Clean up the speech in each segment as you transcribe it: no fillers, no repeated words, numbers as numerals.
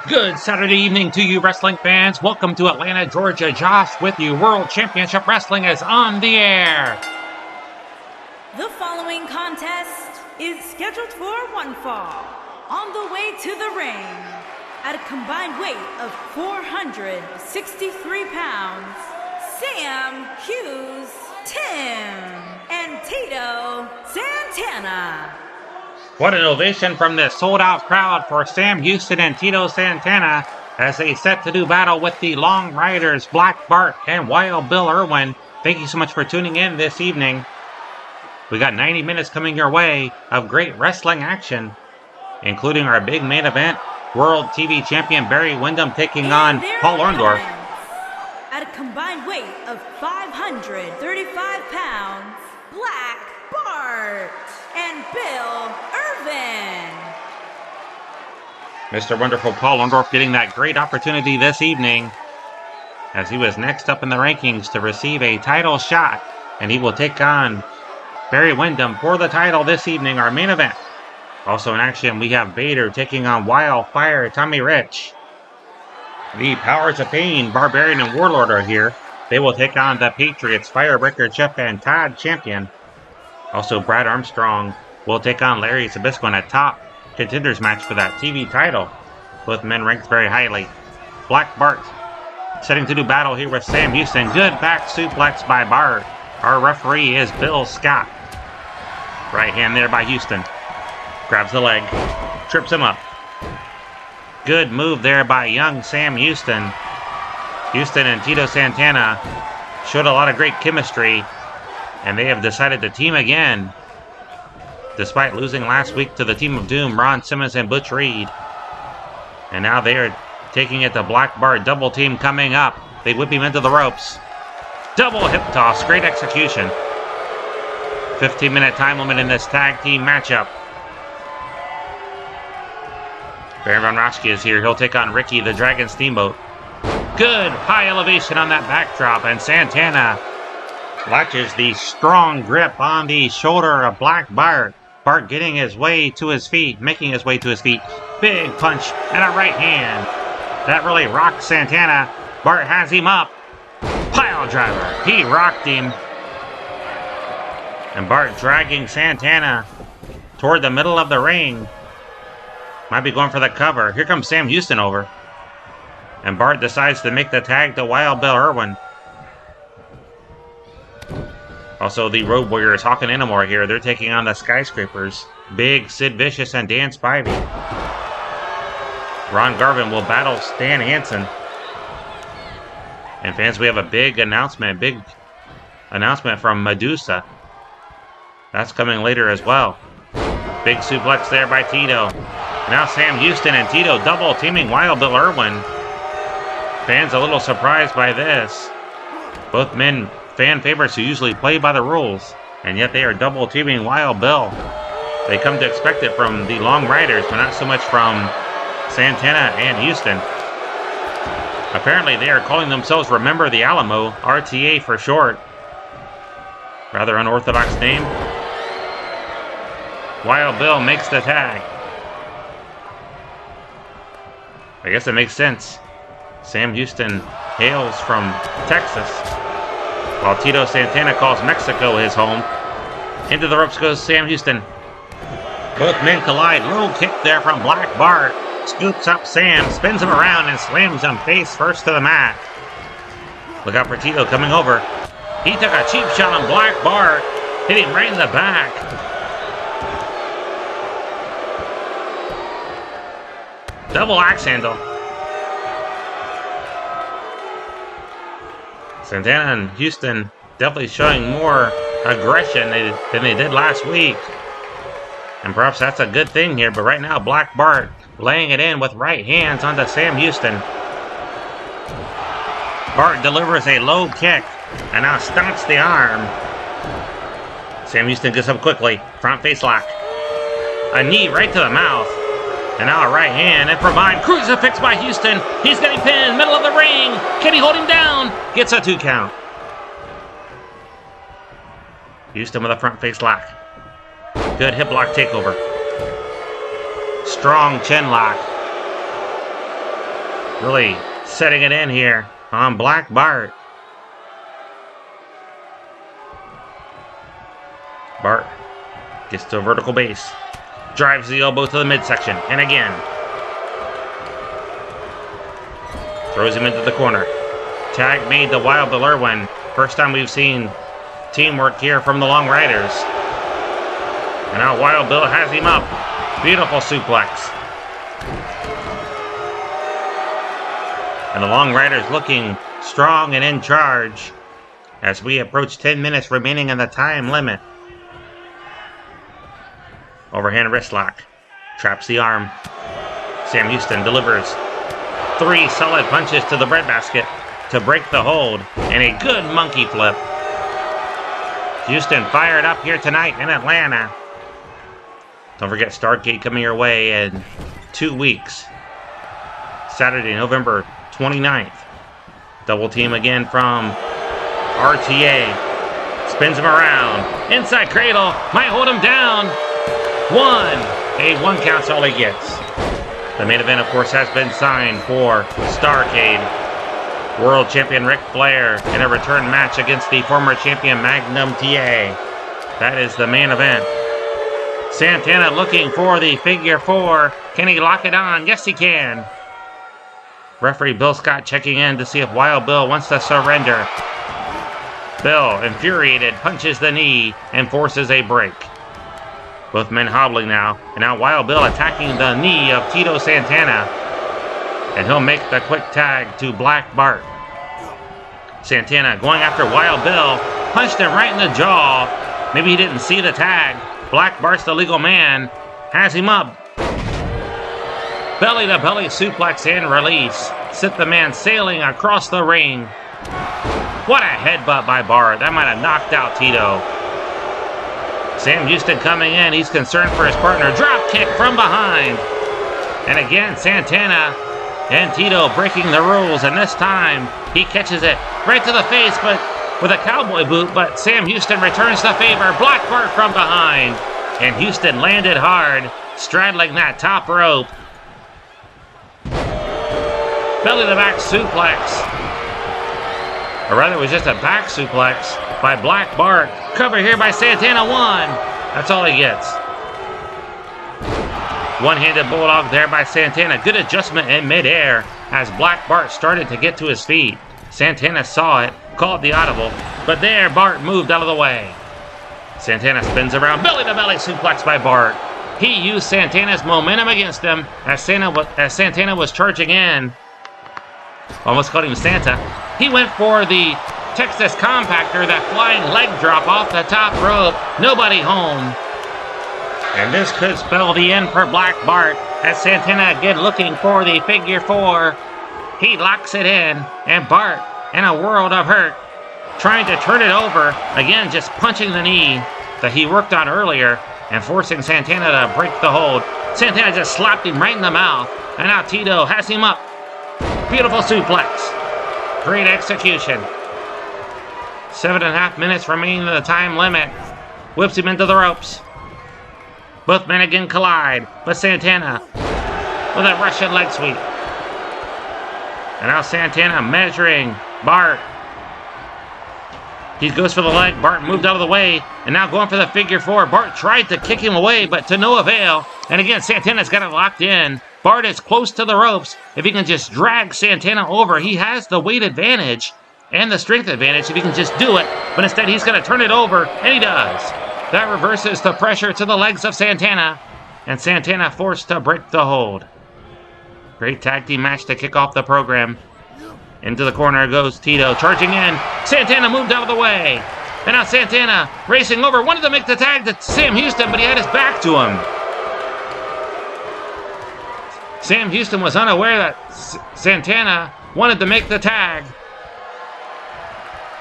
Good Saturday evening to you wrestling fans. Welcome to Atlanta, Georgia. Josh with you. World Championship Wrestling is on the air. The following contest is scheduled for one fall. On the way to the ring, at a combined weight of 463 pounds, Sam Hughes, Tim, and Tito Santana. What an ovation from this sold-out crowd for Sam Houston and Tito Santana as they set to do battle with the Long Riders, Black Bart and Wild Bill Irwin. Thank you so much for tuning in this evening. We got 90 minutes coming your way of great wrestling action, including our big main event, World TV Champion Barry Windham taking on Paul Orndorff. At a combined weight of 535 pounds, Black Bart and Bill Irwin. Mr. Wonderful Paul Orndorff getting that great opportunity this evening as he was next up in the rankings to receive a title shot, and he will take on Barry Windham for the title this evening, our main event. Also in action, we have Vader taking on Wildfire Tommy Rich. The Powers of Pain, Barbarian and Warlord are here. They will take on the Patriots, Firebreaker Chip and Todd Champion. Also, Brad Armstrong will take on Larry Zbyszko in a top contenders match for that TV title. Both men ranked very highly. Black Bart setting to do battle here with Sam Houston. Good back suplex by Bart. Our referee is Bill Scott. Right hand there by Houston. Grabs the leg. Trips him up. Good move there by young Sam Houston. Houston and Tito Santana showed a lot of great chemistry, and they have decided to team again, despite losing last week to the Team of Doom, Ron Simmons and Butch Reed. And now they are taking it to Black Bart. Double team coming up. They whip him into the ropes. Double hip toss. Great execution. 15-minute time limit in this tag team matchup. Baron Raschke is here. He'll take on Ricky the Dragon Steamboat. Good high elevation on that backdrop, and Santana latches the strong grip on the shoulder of Black Bart. Bart getting his way to his feet, making his way to his feet. Big punch and a right hand. That really rocked Santana. Bart has him up. Pile driver. He rocked him. And Bart dragging Santana toward the middle of the ring. Might be going for the cover. Here comes Sam Houston over. And Bart decides to make the tag to Wild Bill Irwin. Also, the Road Warriors, Hawk and Enamore here. They're taking on the Skyscrapers. Big Sid Vicious and Dan Spivey. Ron Garvin will battle Stan Hansen. And fans, we have a big announcement from Medusa. That's coming later as well. Big suplex there by Tito. Now Sam Houston and Tito double teaming Wild Bill Irwin. Fans a little surprised by this. Both men fan favorites who usually play by the rules, and yet they are double teaming Wild Bill. They come to expect it from the Long Riders, but not so much from Santana and Houston. Apparently they are calling themselves Remember the Alamo, RTA for short. Rather unorthodox name. Wild Bill makes the tag. I guess it makes sense. Sam Houston hails from Texas, while Tito Santana calls Mexico his home. Into the ropes goes Sam Houston. Both men collide. Low kick there from Black Bart. Scoops up Sam, spins him around, and slams him face first to the mat. Look out for Tito coming over. He took a cheap shot on Black Bart. Hit him right in the back. Double axe handle. Santana and Houston definitely showing more aggression than they did last week. And perhaps that's a good thing here, but right now Black Bart laying it in with right hands onto Sam Houston. Bart delivers a low kick and now stunts the arm. Sam Houston gets up quickly. Front face lock. A knee right to the mouth. And now a right hand and provide crucifix by Houston. He's getting pinned, middle of the ring. Can he hold him down? Gets a 2 count. Houston with a front face lock. Good hip lock takeover. Strong chin lock. Really setting it in here on Black Bart. Bart gets to a vertical base. Drives the elbow to the midsection. And again. Throws him into the corner. Tag made to Wild Bill Irwin. First time we've seen teamwork here from the Long Riders. And now Wild Bill has him up. Beautiful suplex. And the Long Riders looking strong and in charge as we approach 10 minutes remaining in the time limit. Overhand wrist lock. Traps the arm. Sam Houston delivers 3 solid punches to the breadbasket to break the hold. And a good monkey flip. Houston fired up here tonight in Atlanta. Don't forget Starrcade coming your way in 2 weeks. Saturday, November 29th. Double team again from RTA. Spins him around. Inside cradle. Might hold him down. 1. A 1 count's all he gets. The main event, of course, has been signed for Starrcade. World Champion Ric Flair in a return match against the former champion Magnum TA. That is the main event. Santana looking for the figure 4. Can he lock it on? Yes, he can. Referee Bill Scott checking in to see if Wild Bill wants to surrender. Bill, infuriated, punches the knee and forces a break. Both men hobbling now. And now Wild Bill attacking the knee of Tito Santana. And he'll make the quick tag to Black Bart. Santana going after Wild Bill. Punched him right in the jaw. Maybe he didn't see the tag. Black Bart's the legal man. Has him up. Belly to belly suplex and release. Sent the man sailing across the ring. What a headbutt by Bart. That might have knocked out Tito. Sam Houston coming in. He's concerned for his partner. Drop kick from behind. And again, Santana and Tito breaking the rules. And this time, he catches it right to the face, but with a cowboy boot. But Sam Houston returns the favor. Black Bart from behind. And Houston landed hard, straddling that top rope. Belly to back suplex. Or rather, it was just a back suplex by Black Bart. Cover here by Santana. 1. That's all he gets. One-handed bulldog there by Santana. Good adjustment in midair as Black Bart started to get to his feet. Santana saw it, called the audible, but there Bart moved out of the way. Santana spins around. Belly to belly suplex by Bart. He used Santana's momentum against him as Santana was charging in. Almost called him Santa. He went for the Texas Compactor, that flying leg drop off the top rope. Nobody home. And this could spell the end for Black Bart as Santana again looking for the figure 4. He locks it in, and Bart, in a world of hurt, trying to turn it over. Again, just punching the knee that he worked on earlier and forcing Santana to break the hold. Santana just slapped him right in the mouth. And now Tito has him up. Beautiful suplex. Great execution. 7.5 minutes remaining in the time limit. Whips him into the ropes. Both men again collide, but Santana with a Russian leg sweep. And now Santana measuring Bart. He goes for the leg. Bart moved out of the way, and now going for the figure 4. Bart tried to kick him away, but to no avail. And again, Santana's got it locked in. Bart is close to the ropes. If he can just drag Santana over, he has the weight advantage and the strength advantage if he can just do it. But instead, he's going to turn it over, and he does. That reverses the pressure to the legs of Santana, and Santana forced to break the hold. Great tag team match to kick off the program. Into the corner goes Tito, charging in. Santana moved out of the way. And now Santana racing over. Wanted to make the tag to Sam Houston, but he had his back to him. Sam Houston was unaware that Santana wanted to make the tag.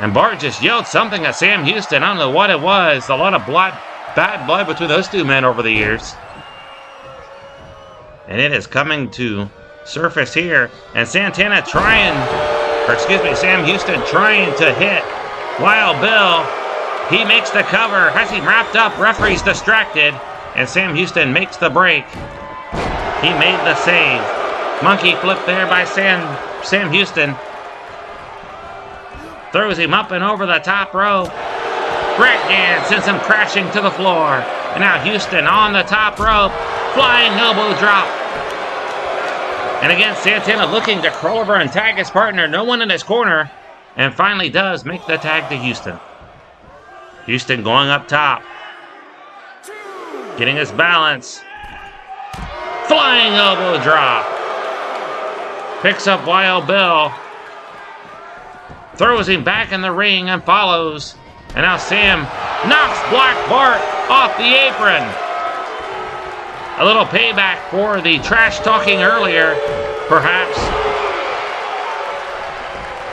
And Bart just yelled something at Sam Houston. I don't know what it was. A lot of bad blood between those two men over the years. And it is coming to surface here. And Sam Houston trying to hit Wild Bill. He makes the cover. Has him wrapped up. Referee's distracted. And Sam Houston makes the break. He made the save. Monkey flip there by Sam Houston. Throws him up and over the top rope. Breakdance sends him crashing to the floor. And now Houston on the top rope. Flying elbow drop. And again, Santana looking to crawl over and tag his partner. No one in his corner. And finally does make the tag to Houston. Houston going up top. Getting his balance. Flying elbow drop. Picks up Wild Bill. Throws him back in the ring and follows. And now Sam knocks Black Bart off the apron. A little payback for the trash talking earlier, perhaps.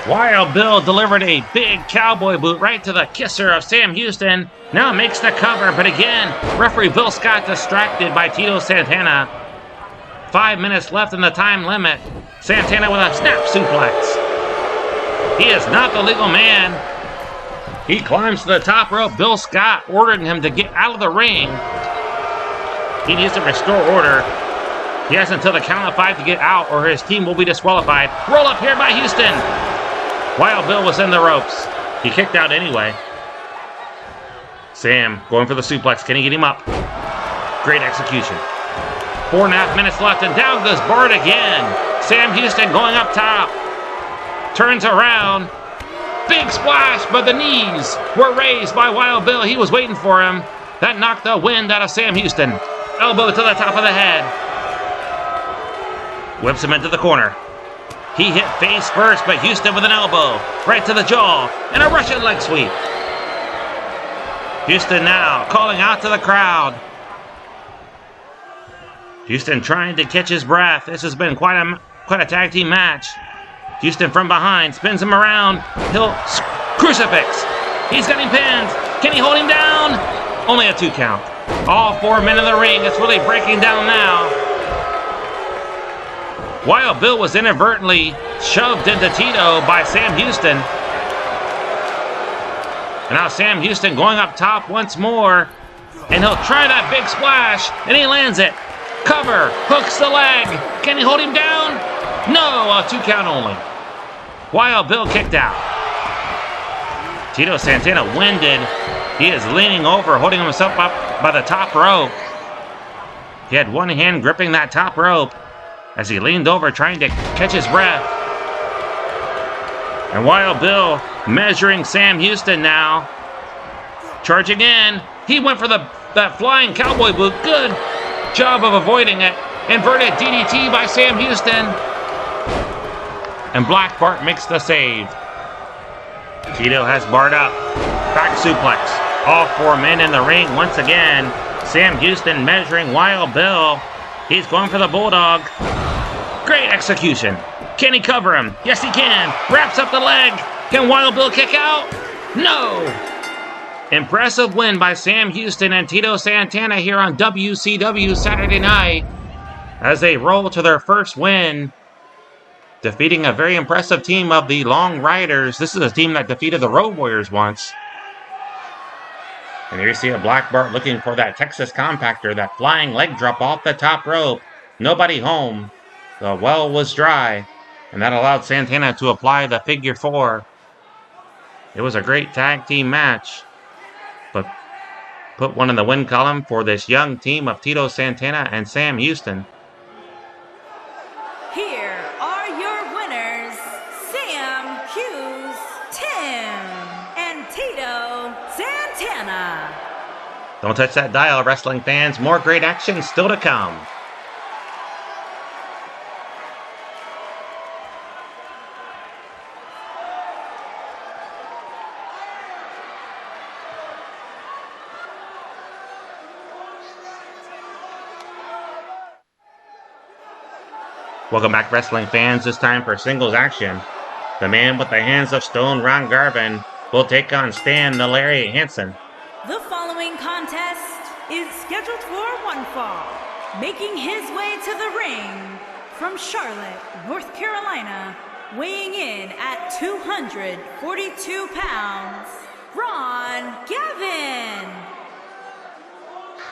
Wild Bill delivered a big cowboy boot right to the kisser of Sam Houston. Now makes the cover, but again, referee Bill Scott distracted by Tito Santana. 5 minutes left in the time limit. Santana with a snap suplex. He is not the legal man. He climbs to the top rope. Bill Scott ordering him to get out of the ring. He needs to restore order. He has until the count of 5 to get out or his team will be disqualified. Roll up here by Houston. Wild Bill was in the ropes. He kicked out anyway. Sam going for the suplex. Can he get him up? Great execution. 4.5 minutes left and down goes Bart again. Sam Houston going up top. Turns around. Big splash, but the knees were raised by Wild Bill. He was waiting for him. That knocked the wind out of Sam Houston. Elbow to the top of the head. Whips him into the corner. He hit face first, but Houston with an elbow. Right to the jaw. And a Russian leg sweep. Houston now calling out to the crowd. Houston trying to catch his breath. This has been quite a tag team match. Houston from behind spins him around. He'll crucifix. He's got him pinned. Can he hold him down? Only a 2 count. All 4 men in the ring. It's really breaking down now. Wild Bill was inadvertently shoved into Tito by Sam Houston. And now Sam Houston going up top once more. And he'll try that big splash. And he lands it. Cover. Hooks the leg. Can he hold him down? No, a 2 count only. Wild Bill kicked out. Tito Santana winded. He is leaning over, holding himself up by the top rope. He had one hand gripping that top rope as he leaned over trying to catch his breath. And Wild Bill measuring Sam Houston now. Charging in. He went for that flying cowboy boot. Good job of avoiding it. Inverted DDT by Sam Houston. And Black Bart makes the save. Tito has Bart up. Back suplex. All 4 men in the ring once again. Sam Houston measuring Wild Bill. He's going for the Bulldog. Great execution. Can he cover him? Yes, he can. Wraps up the leg. Can Wild Bill kick out? No. Impressive win by Sam Houston and Tito Santana here on WCW Saturday night as they roll to their first win, defeating a very impressive team of the Long Riders. This is a team that defeated the Road Warriors once. And here you see a Black Bart looking for that Texas compactor, that flying leg drop off the top rope. Nobody home. The well was dry, and that allowed Santana to apply the figure 4. It was a great tag team match, but put one in the win column for this young team of Tito Santana and Sam Houston. Here are your winners, Sam Houston and Tito Santana. Don't touch that dial, wrestling fans. More great action still to come. Welcome back, wrestling fans. This time for singles action. The man with the hands of stone, Ron Garvin, will take on Stan the Lariat Hansen. The following contest is scheduled for one fall. Making his way to the ring from Charlotte, North Carolina, weighing in at 242 pounds, Ron Garvin.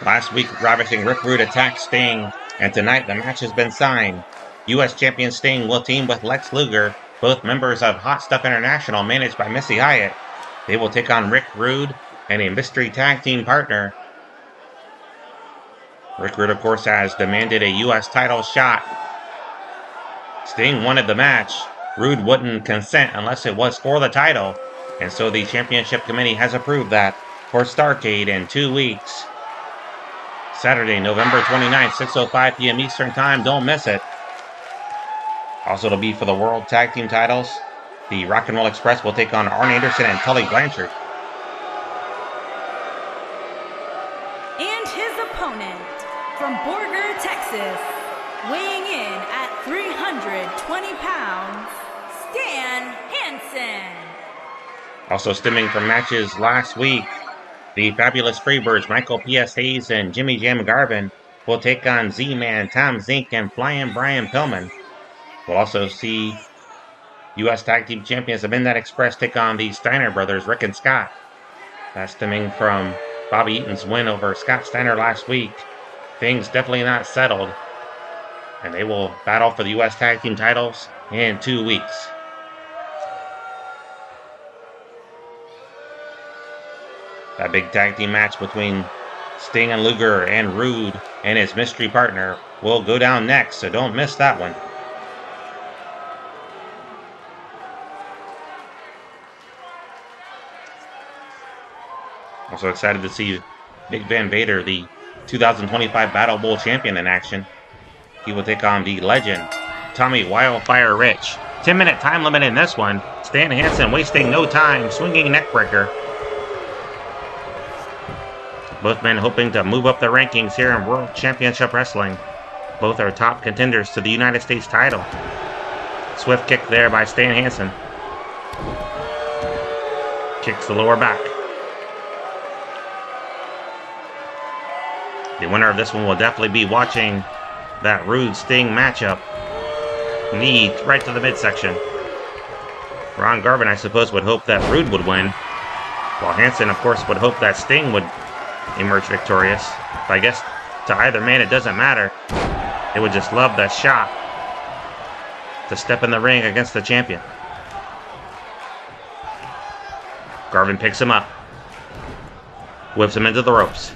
Last week, Ravishing Rick Rude attacked Sting, and tonight the match has been signed. U.S. champion Sting will team with Lex Luger, both members of Hot Stuff International managed by Missy Hyatt. They will take on Rick Rude and a mystery tag team partner. Rick Rude, of course, has demanded a U.S. title shot. Sting wanted the match. Rude wouldn't consent unless it was for the title, and so the Championship Committee has approved that for Starrcade in 2 weeks. Saturday, November 29th, 6:05 p.m. Eastern Time. Don't miss it. Also, it'll be for the World Tag Team titles. The Rock and Roll Express will take on Arn Anderson and Tully Blanchard. And his opponent from Borger, Texas, weighing in at 320 pounds, Stan Hansen. Also stemming from matches last week, the Fabulous Freebirds Michael P.S. Hayes and Jimmy Jam Garvin will take on Z-Man, Tom Zink, and Flying Brian Pillman. We'll also see U.S. Tag Team Champions of Midnight Express take on the Steiner brothers, Rick and Scott. That's stemming from Bobby Eaton's win over Scott Steiner last week. Things definitely not settled, and they will battle for the U.S. Tag Team titles in 2 weeks. That big tag team match between Sting and Luger and Rude and his mystery partner will go down next, so don't miss that one. Also excited to see Big Van Vader, the 2025 Battle Bowl champion, in action. He will take on the legend, Tommy Wildfire Rich. 10-minute time limit in this one. Stan Hansen wasting no time, swinging neckbreaker. Both men hoping to move up the rankings here in World Championship Wrestling. Both are top contenders to the United States title. Swift kick there by Stan Hansen. Kicks the lower back. The winner of this one will definitely be watching that Rude Sting matchup. Knee right to the midsection. Ron Garvin, I suppose, would hope that Rude would win, while Hansen, of course, would hope that Sting would emerge victorious. But I guess to either man it doesn't matter. They would just love that shot to step in the ring against the champion. Garvin picks him up, whips him into the ropes,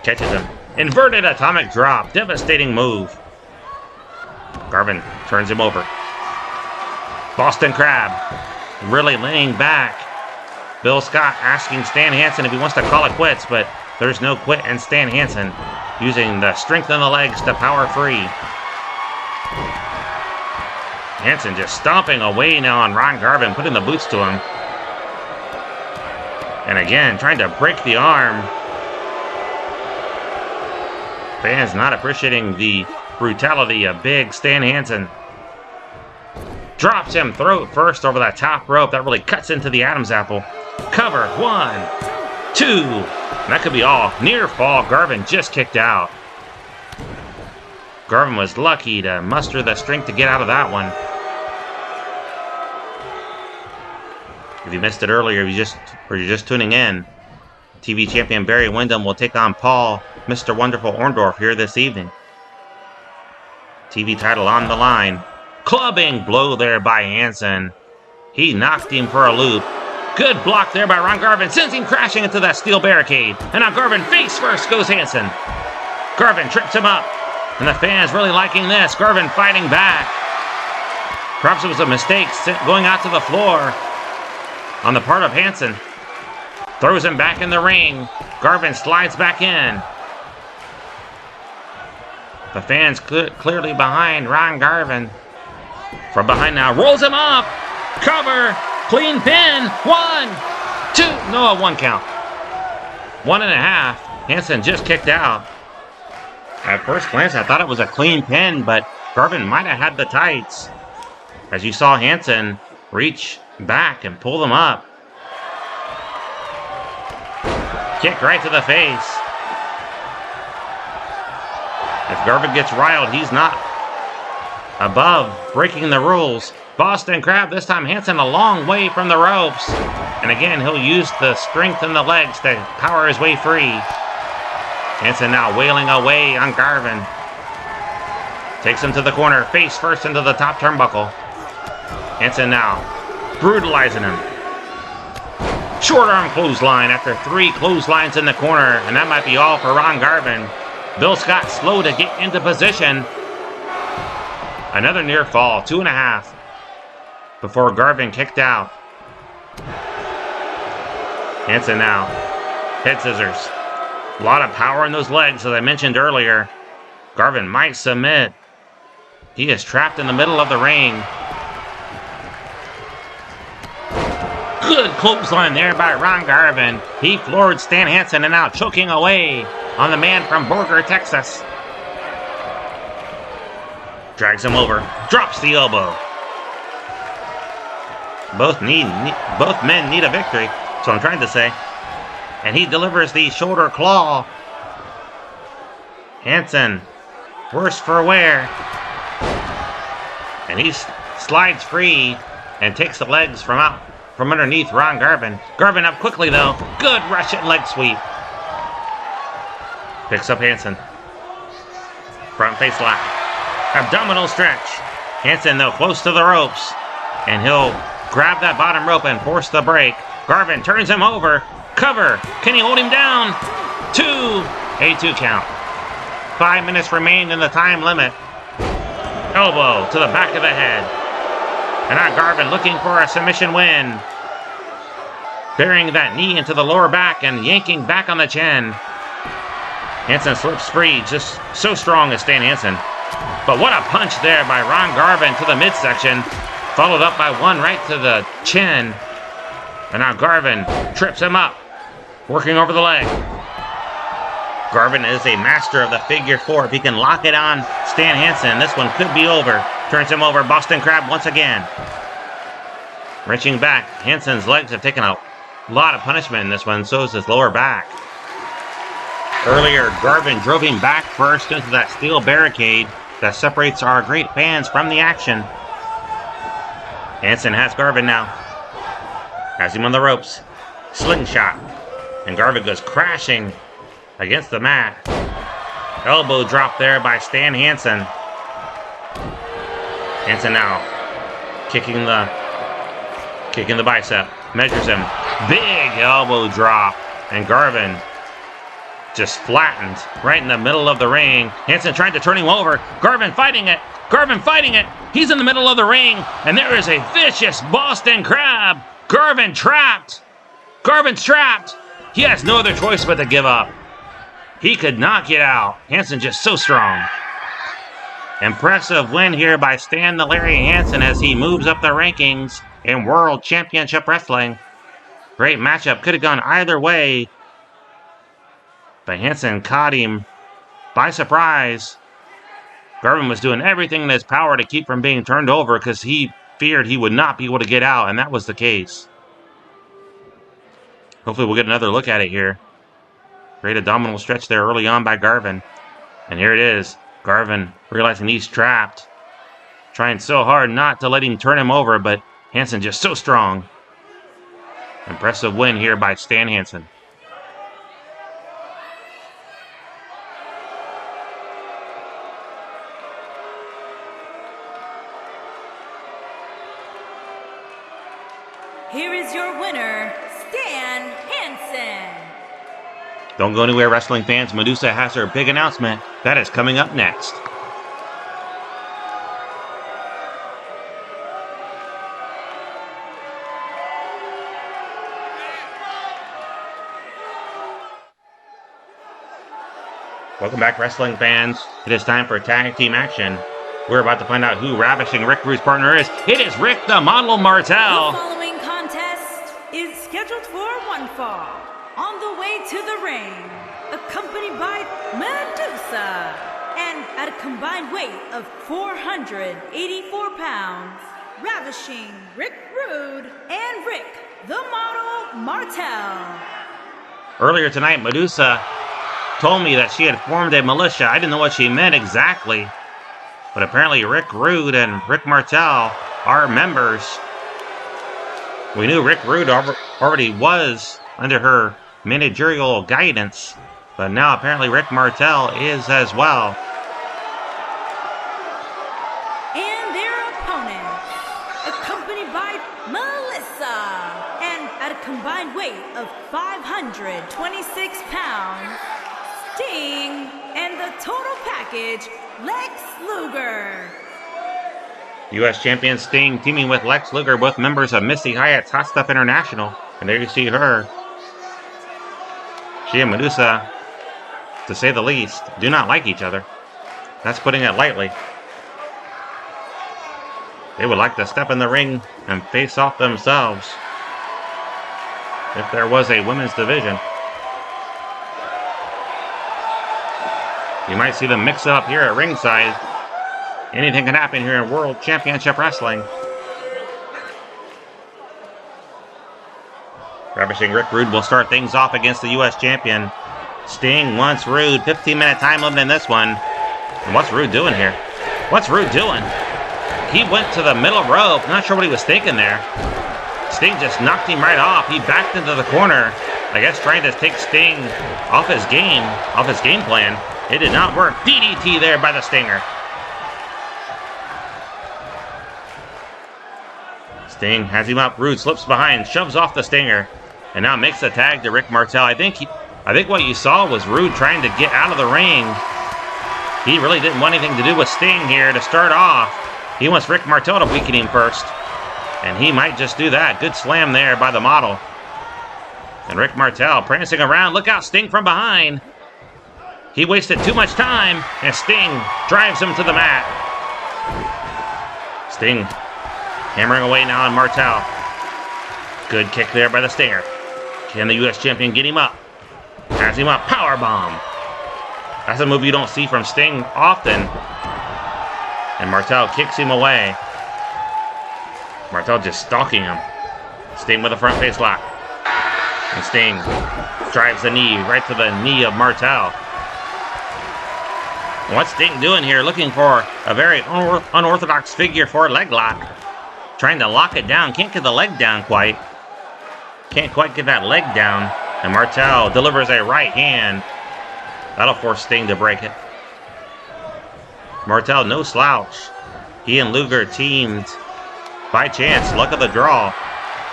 catches him. Inverted atomic drop. Devastating move. Garvin turns him over. Boston Crab. Really laying back. Bill Scott asking Stan Hansen if he wants to call it quits, but there's no quit, and Stan Hansen using the strength in the legs to power free. Hansen just stomping away now on Ron Garvin, putting the boots to him. And again, trying to break the arm. Fans not appreciating the brutality of big Stan Hansen. Drops him throat first over that top rope. That really cuts into the Adam's apple. Cover. 1, 2. That could be all. Near fall. Garvin just kicked out. Garvin was lucky to muster the strength to get out of that one. If you missed it earlier, you're just tuning in, TV champion Barry Windham will take on Paul, Mr. Wonderful Orndorff here this evening. TV title on the line. Clubbing blow there by Hansen. He knocked him for a loop. Good block there by Ron Garvin. Sends him crashing into that steel barricade. And now Garvin face first goes Hansen. Garvin trips him up. And the fans really liking this. Garvin fighting back. Perhaps it was a mistake going out to the floor on the part of Hansen. Throws him back in the ring. Garvin slides back in. The fans clearly behind Ron Garvin. From behind now, rolls him up. Cover. Clean pin. 1, 2. No, 1 count. 1.5. Hansen just kicked out. At first glance, I thought it was a clean pin, but Garvin might have had the tights. As you saw Hansen reach back and pull them up. Kick right to the face. If Garvin gets riled, he's not above breaking the rules. Boston Crab, this time Hansen a long way from the ropes. And again, he'll use the strength in the legs to power his way free. Hansen now wailing away on Garvin. Takes him to the corner, face first into the top turnbuckle. Hansen now brutalizing him. Short arm clothesline after 3 clotheslines in the corner, and that might be all for Ron Garvin. Bill Scott slow to get into position. Another near fall, 2.5, before Garvin kicked out. Hansen now, head scissors. A lot of power in those legs, as I mentioned earlier. Garvin might submit. He is trapped in the middle of the ring. Good clothesline there by Ron Garvin. He floored Stan Hansen and now choking away on the man from Borger, Texas. Drags him over, drops the elbow. Both men need a victory, so I'm trying to say. And he delivers the shoulder claw. Hansen, worse for wear. And he slides free and takes the legs from underneath Ron Garvin. Garvin up quickly though. Good Russian leg sweep. Picks up Hansen. Front face lock. Abdominal stretch. Hansen though close to the ropes. And he'll grab that bottom rope and force the break. Garvin turns him over. Cover. Can he hold him down? 2. A 2 count. 5 minutes remain in the time limit. Elbow to the back of the head. And now Garvin looking for a submission win. Burying that knee into the lower back and yanking back on the chin. Hansen slips free, just so strong as Stan Hansen. But what a punch there by Ron Garvin to the midsection. Followed up by one right to the chin. And now Garvin trips him up. Working over the leg. Garvin is a master of the figure 4. If he can lock it on Stan Hansen, this one could be over. Turns him over, Boston Crab once again. Wrenching back, Hansen's legs have taken a lot of punishment in this one, so is his lower back. Earlier, Garvin drove him back first into that steel barricade that separates our great fans from the action. Hansen has Garvin now. Has him on the ropes. Slingshot. And Garvin goes crashing against the mat. Elbow drop there by Stan Hansen. Hansen now kicking the bicep. Measures him. Big elbow drop. And Garvin just flattened right in the middle of the ring. Hansen trying to turn him over. Garvin fighting it. Garvin fighting it. He's in the middle of the ring. And there is a vicious Boston Crab. Garvin trapped. Garvin's trapped. He has no other choice but to give up. He could not get out. Hansen just so strong. Impressive win here by Stan the Larry Hansen as he moves up the rankings in World Championship Wrestling. Great matchup. Could have gone either way. But Hansen caught him by surprise. Garvin was doing everything in his power to keep from being turned over because he feared he would not be able to get out, and that was the case. Hopefully we'll get another look at it here. Great abdominal stretch there early on by Garvin. And here it is. Garvin realizing he's trapped. Trying so hard not to let him turn him over, but Hansen just so strong. Impressive win here by Stan Hansen. Here is your winner, Stan Hansen. Don't go anywhere, wrestling fans. Medusa has her big announcement. That is coming up next. Welcome back, wrestling fans. It is time for tag team action. We're about to find out who Ravishing Rick Rude's partner is. It is Rick the Model Martel. The following contest is scheduled for one fall. On the way to the ring, accompanied by Medusa, and at a combined weight of 484 pounds, Ravishing Rick Rude and Rick the Model Martel. Earlier tonight, Medusa told me that she had formed a militia. I didn't know what she meant exactly, but apparently Rick Rude and Rick Martel are members. We knew Rick Rude already was under her managerial guidance, but now apparently Rick Martel is as well. accompanied by Melissa. And at a combined weight of 526 pounds, Sting, and the total package, Lex Luger. U.S. Champion Sting teaming with Lex Luger, both members of Missy Hyatt's Hot Stuff International. And there you see her. She and Medusa, to say the least, do not like each other. That's putting it lightly. They would like to step in the ring and face off themselves if there was a women's division. You might see them mix it up here at ringside. Anything can happen here in World Championship Wrestling. Ravishing Rick Rude will start things off against the U.S. Champion. Sting wants Rude. 15-minute time limit in this one. And what's Rude doing here? What's Rude doing? He went to the middle rope. Not sure what he was thinking there. Sting just knocked him right off. He backed into the corner. I guess trying to take Sting off his game plan. It did not work. DDT there by the Stinger. Sting has him up. Rude slips behind, shoves off the Stinger, and now makes the tag to Rick Martel. I think what you saw was Rude trying to get out of the ring. He really didn't want anything to do with Sting here to start off. He wants Rick Martel to weaken him first, and he might just do that. Good slam there by the model. And Rick Martel prancing around. Look out, Sting from behind. He wasted too much time, and Sting drives him to the mat. Sting hammering away now on Martel. Good kick there by the Stinger. Can the U.S. Champion get him up? Has him up. Powerbomb. That's a move you don't see from Sting often. And Martel kicks him away. Martel just stalking him. Sting with a front face lock. And Sting drives the knee right to the knee of Martel. What's Sting doing here? Looking for a very unorthodox figure 4 leg lock. Trying to lock it down. Can't get the leg down quite. Can't quite get that leg down. And Martel delivers a right hand. That'll force Sting to break it. Martel, no slouch. He and Luger teamed by chance, luck of the draw,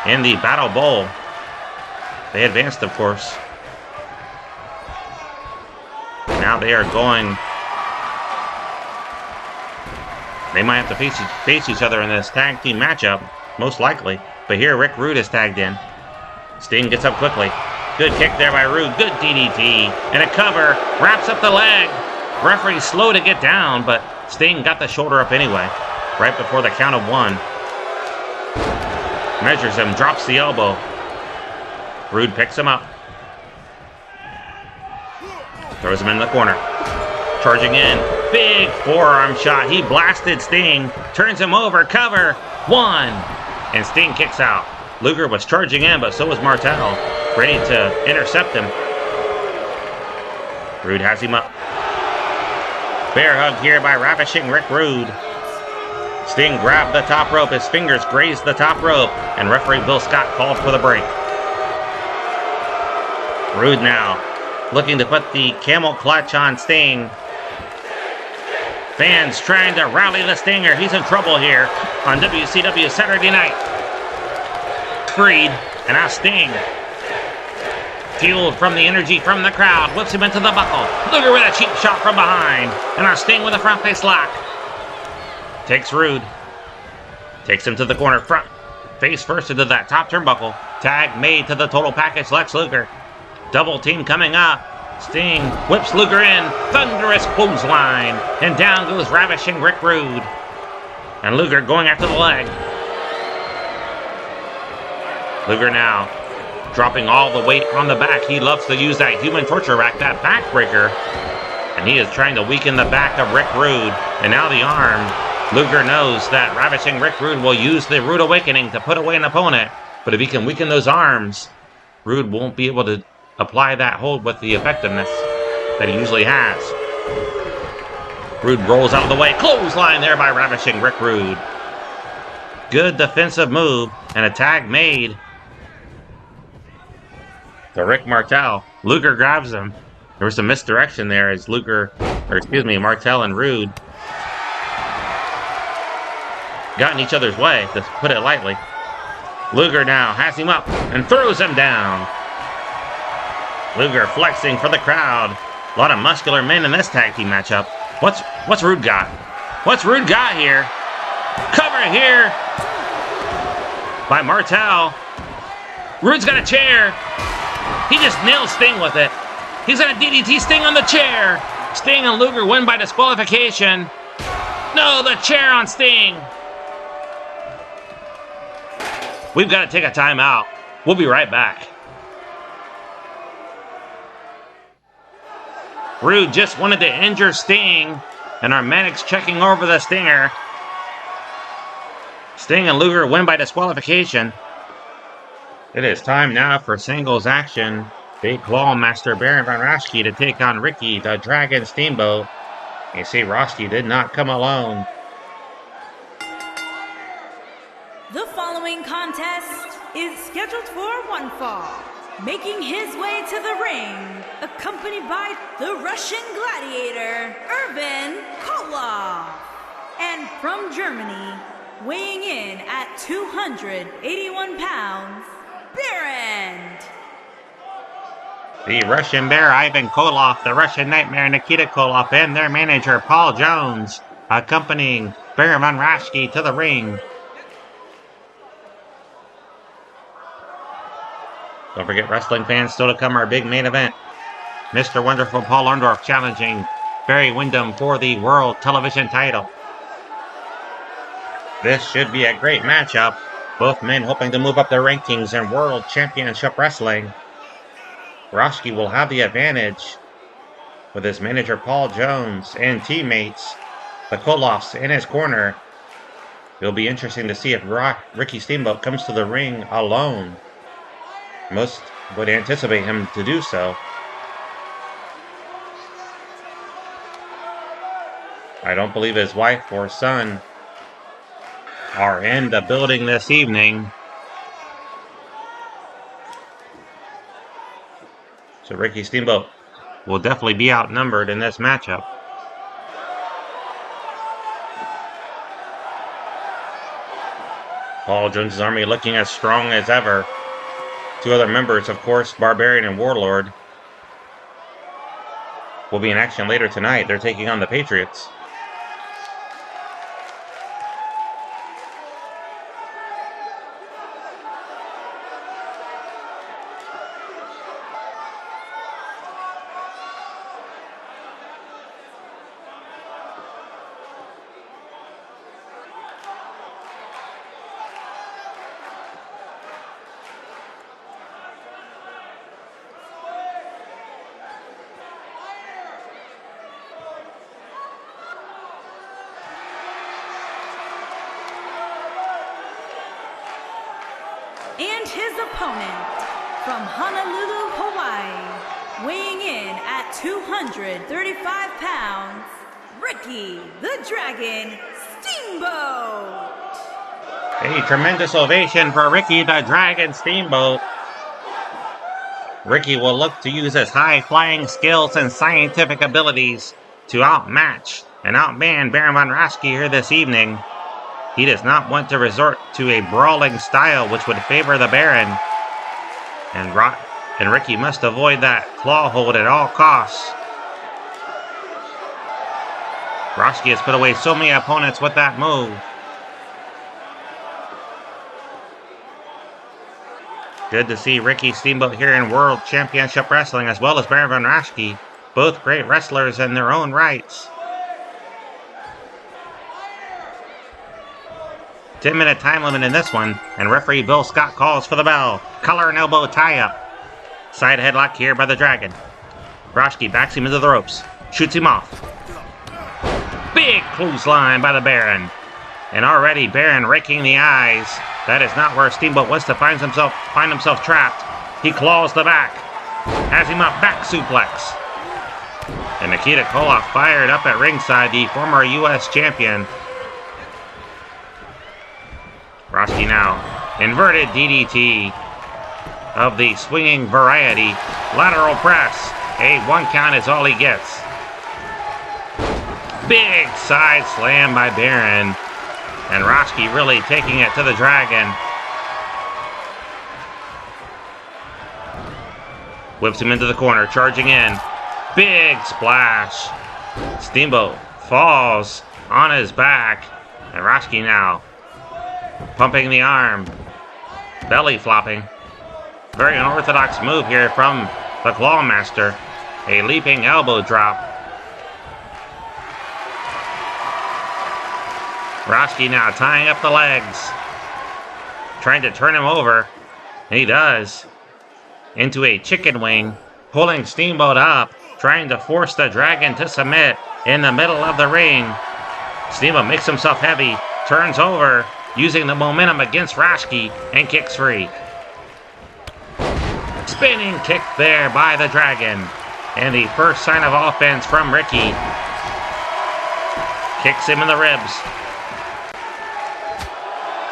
in the Battle Bowl. They advanced, of course. Now they are going. They might have to face each other in this tag team matchup, most likely. But here, Rick Rude is tagged in. Sting gets up quickly. Good kick there by Rude. Good DDT. And a cover. Wraps up the leg. Referee's slow to get down, but Sting got the shoulder up anyway. Right before the count of 1. Measures him. Drops the elbow. Rude picks him up. Throws him in the corner. Charging in. Big forearm shot. He blasted Sting. Turns him over. Cover. 1. And Sting kicks out. Luger was charging in, but so was Martel. Ready to intercept him. Rude has him up. Bear hug here by Ravishing Rick Rude. Sting grabbed the top rope. His fingers grazed the top rope. And referee Bill Scott called for the break. Rude now looking to put the camel clutch on Sting. Fans trying to rally the Stinger. He's in trouble here on WCW Saturday night. Freed, and now Sting, fueled from the energy from the crowd, whips him into the buckle. Luger with a cheap shot from behind, and now Sting with a front face lock. Takes Rude, takes him to the corner, front face first into that top turnbuckle. Tag made to the total package, Lex Luger. Double team coming up. Sting whips Luger in, thunderous clothesline, and down goes Ravishing Rick Rude. And Luger going after the leg. Luger now dropping all the weight on the back. He loves to use that human torture rack, that backbreaker. And he is trying to weaken the back of Rick Rude. And now the arm. Luger knows that Ravishing Rick Rude will use the Rude Awakening to put away an opponent. But if he can weaken those arms, Rude won't be able to apply that hold with the effectiveness that he usually has. Rude rolls out of the way. Clothesline there by Ravishing Rick Rude. Good defensive move and a tag made to Rick Martel. Luger grabs him. There was some misdirection there as Martel and Rude got in each other's way, to put it lightly. Luger now has him up and throws him down. Luger flexing for the crowd. A lot of muscular men in this tag team matchup. What's Rude got? What's Rude got here? Cover here by Martel. Rude's got a chair. He just nails Sting with it. He's got a DDT Sting on the chair. Sting and Luger win by disqualification. No, the chair on Sting. We've got to take a timeout. We'll be right back. Rude just wanted to injure Sting, and our medics checking over the Stinger. Sting and Luger win by disqualification. It is time now for singles action. Big Claw Master Baron von Raschke to take on Ricky the Dragon Steamboat. You see, Raschke did not come alone. The following contest is scheduled for one fall. Making his way to the ring, accompanied by the Russian gladiator, Irvin Koloff. And from Germany, weighing in at 281 pounds, Baron. The Russian Bear, Ivan Koloff, the Russian Nightmare, Nikita Koloff, and their manager, Paul Jones, accompanying Baron von Raschke to the ring. Don't forget, wrestling fans, still to come, our big main event. Mr. Wonderful Paul Orndorff challenging Barry Windham for the World Television title. This should be a great matchup. Both men hoping to move up their rankings in World Championship Wrestling. Raschke will have the advantage with his manager Paul Jones and teammates, the Koloffs, in his corner. It'll be interesting to see if Ricky Steamboat comes to the ring alone. Most would anticipate him to do so. I don't believe his wife or son are in the building this evening. So Ricky Steamboat will definitely be outnumbered in this matchup. Paul Jones' army looking as strong as ever. Two other members, of course, Barbarian and Warlord, will be in action later tonight. They're taking on the Patriots. And his opponent, from Honolulu, Hawaii, weighing in at 235 pounds, Ricky the Dragon Steamboat. A tremendous ovation for Ricky the Dragon Steamboat. Ricky will look to use his high-flying skills and scientific abilities to outmatch and outman Baron von Raschke here this evening. He does not want to resort to a brawling style which would favor the Baron. And Ricky must avoid that claw hold at all costs. Raschke has put away so many opponents with that move. Good to see Ricky Steamboat here in World Championship Wrestling, as well as Baron von Raschke. Both great wrestlers in their own rights. 10-minute time limit in this one, and referee Bill Scott calls for the bell. Collar and elbow tie-up. Side headlock here by the Dragon. Raschke backs him into the ropes. Shoots him off. Big clothesline by the Baron. And already Baron raking the eyes. That is not where Steamboat wants to find himself trapped. He claws the back. Has him up, back suplex. And Nikita Koloff fired up at ringside, the former U.S. champion. Raschke now, inverted DDT of the swinging variety. Lateral press. A 1 count is all he gets. Big side slam by Baron. And Raschke really taking it to the Dragon. Whips him into the corner, charging in. Big splash. Steamboat falls on his back. And Raschke now pumping the arm. Belly flopping. Very unorthodox move here from the Clawmaster. A leaping elbow drop. Raschke now tying up the legs. Trying to turn him over. He does. Into a chicken wing. Pulling Steamboat up. Trying to force the Dragon to submit in the middle of the ring. Steamboat makes himself heavy. Turns over. Using the momentum against Raschke. And kicks free. Spinning kick there by the Dragon. And the first sign of offense from Ricky. Kicks him in the ribs.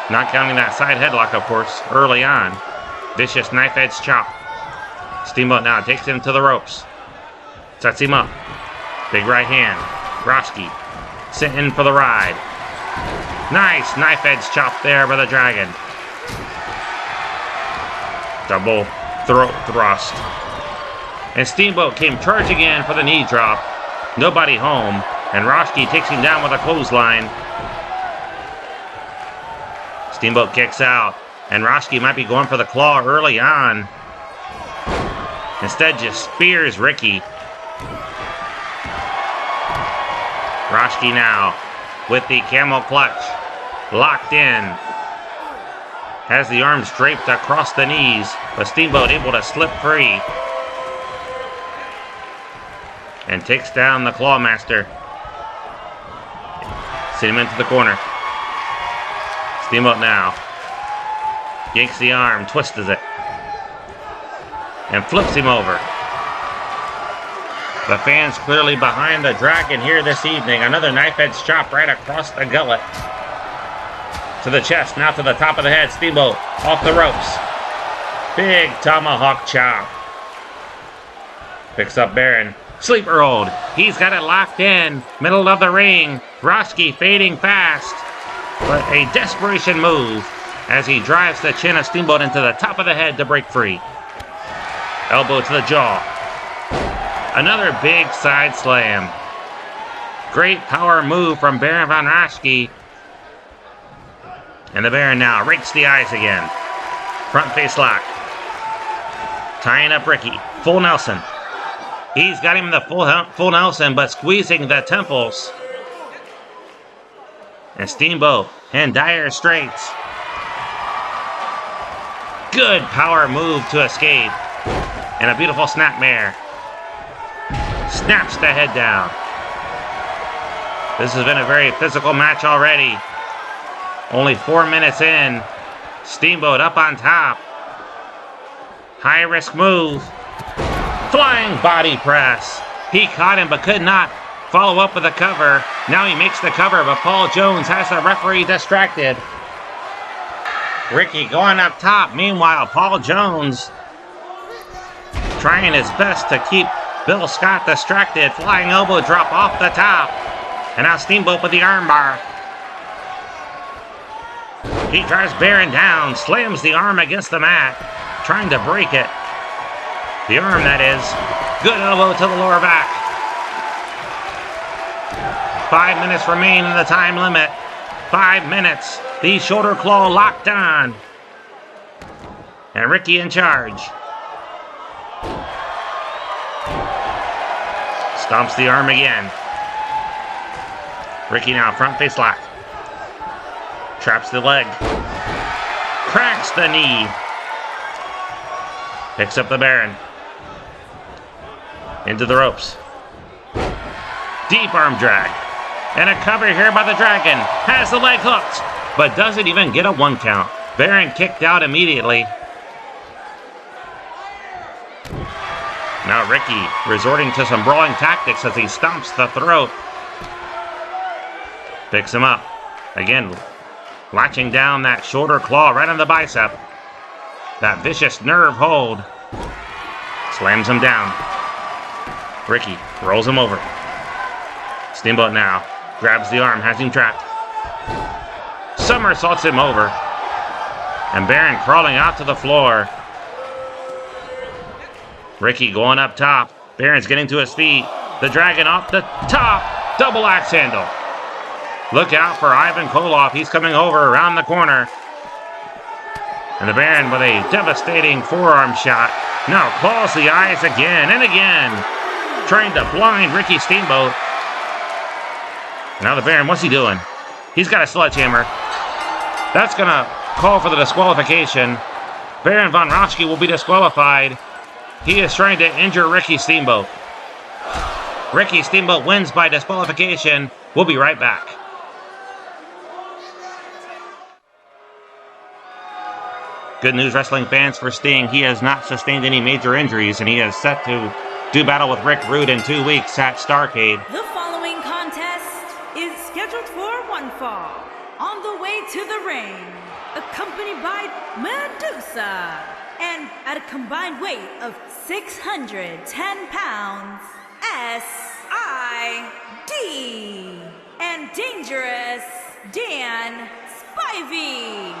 Not counting that side headlock, of course, early on. Vicious knife edge chop. Steamboat now takes him to the ropes. Sets him up. Big right hand. Raschke sent in for the ride. Nice knife edge chop there by the Dragon. Double throat thrust. And Steamboat came charging in for the knee drop. Nobody home. And Raschke takes him down with a clothesline. Steamboat kicks out. And Raschke might be going for the claw early on. Instead just spears Ricky. Raschke now with the camel clutch. Locked in. Has the arms draped across the knees. But Steamboat able to slip free. And takes down the Clawmaster. Send him into the corner. Steamboat now. Yanks the arm, twists it. And flips him over. The fans clearly behind the Dragon here this evening. Another knife edge chop right across the gullet. To the chest, now to the top of the head. Steamboat off the ropes. Big tomahawk chop. Picks up Baron. Sleeper hold. He's got it locked in. Middle of the ring. Raschke fading fast. But a desperation move as he drives the chin of Steamboat into the top of the head to break free. Elbow to the jaw. Another big side slam. Great power move from Baron von Raschke. And the Baron now rakes the eyes again. Front face lock. Tying up Ricky. Full Nelson. He's got him in the full Nelson, but squeezing the temples. And Steamboat in dire straits. Good power move to escape. And a beautiful snapmare. Snaps the head down. This has been a very physical match already. Only 4 minutes in. Steamboat up on top. High risk move. Flying body press. He caught him but could not follow up with a cover. Now he makes the cover, but Paul Jones has the referee distracted. Ricky going up top. Meanwhile, Paul Jones trying his best to keep Bill Scott distracted. Flying elbow drop off the top. And now Steamboat with the armbar. He drives Baron down, slams the arm against the mat, trying to break it. The arm, that is. Good elbow to the lower back. 5 minutes remain in the time limit. 5 minutes. The shoulder claw locked on. And Ricky in charge. Stomps the arm again. Ricky now front face lock. Traps the leg. Cracks the knee. Picks up the Baron. Into the ropes. Deep arm drag. And a cover here by the Dragon. Has the leg hooked, but doesn't even get a 1 count. Baron kicked out immediately. Now Ricky resorting to some brawling tactics as he stomps the throat. Picks him up. Again, latching down that shoulder claw right on the bicep. That vicious nerve hold. Slams him down. Ricky rolls him over. Steamboat now grabs the arm, has him trapped. somersaults him over. And Baron crawling out to the floor. Ricky going up top. Baron's getting to his feet. The Dragon off the top. Double axe handle. Look out for Ivan Koloff. He's coming over around the corner. And the Baron with a devastating forearm shot. Now claws the eyes again and again. Trying to blind Ricky Steamboat. Now the Baron, what's he doing? He's got a sledgehammer. That's going to call for the disqualification. Baron von Raschke will be disqualified. He is trying to injure Ricky Steamboat. Ricky Steamboat wins by disqualification. We'll be right back. Good news, wrestling fans, for Sting. He has not sustained any major injuries, and he is set to do battle with Rick Rude in 2 weeks at Starrcade. The following contest is scheduled for one fall. On the way to the ring, accompanied by Medusa, and at a combined weight of 610 pounds, S.I.D. and Dangerous Dan Spivey.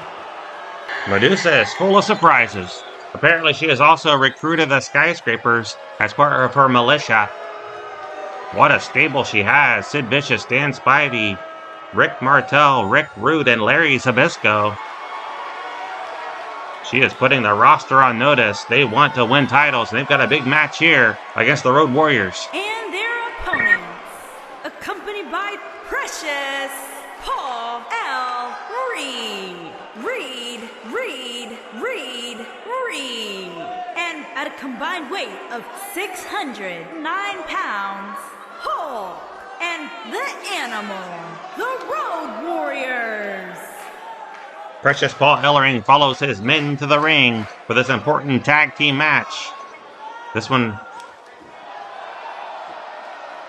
Medusa is full of surprises. Apparently she has also recruited the Skyscrapers as part of her militia. What a stable she has. Sid Vicious, Dan Spivey, Rick Martel, Rick Rude, and Larry Zbyszko. She is putting the roster on notice. They want to win titles, and they've got a big match here against the Road Warriors. And their opponents, accompanied by Precious Paul L. Reed. And at a combined weight of 609 pounds, Hulk and the Animal, the Road Warriors. Precious Paul Ellering follows his men to the ring for this important tag team match. This one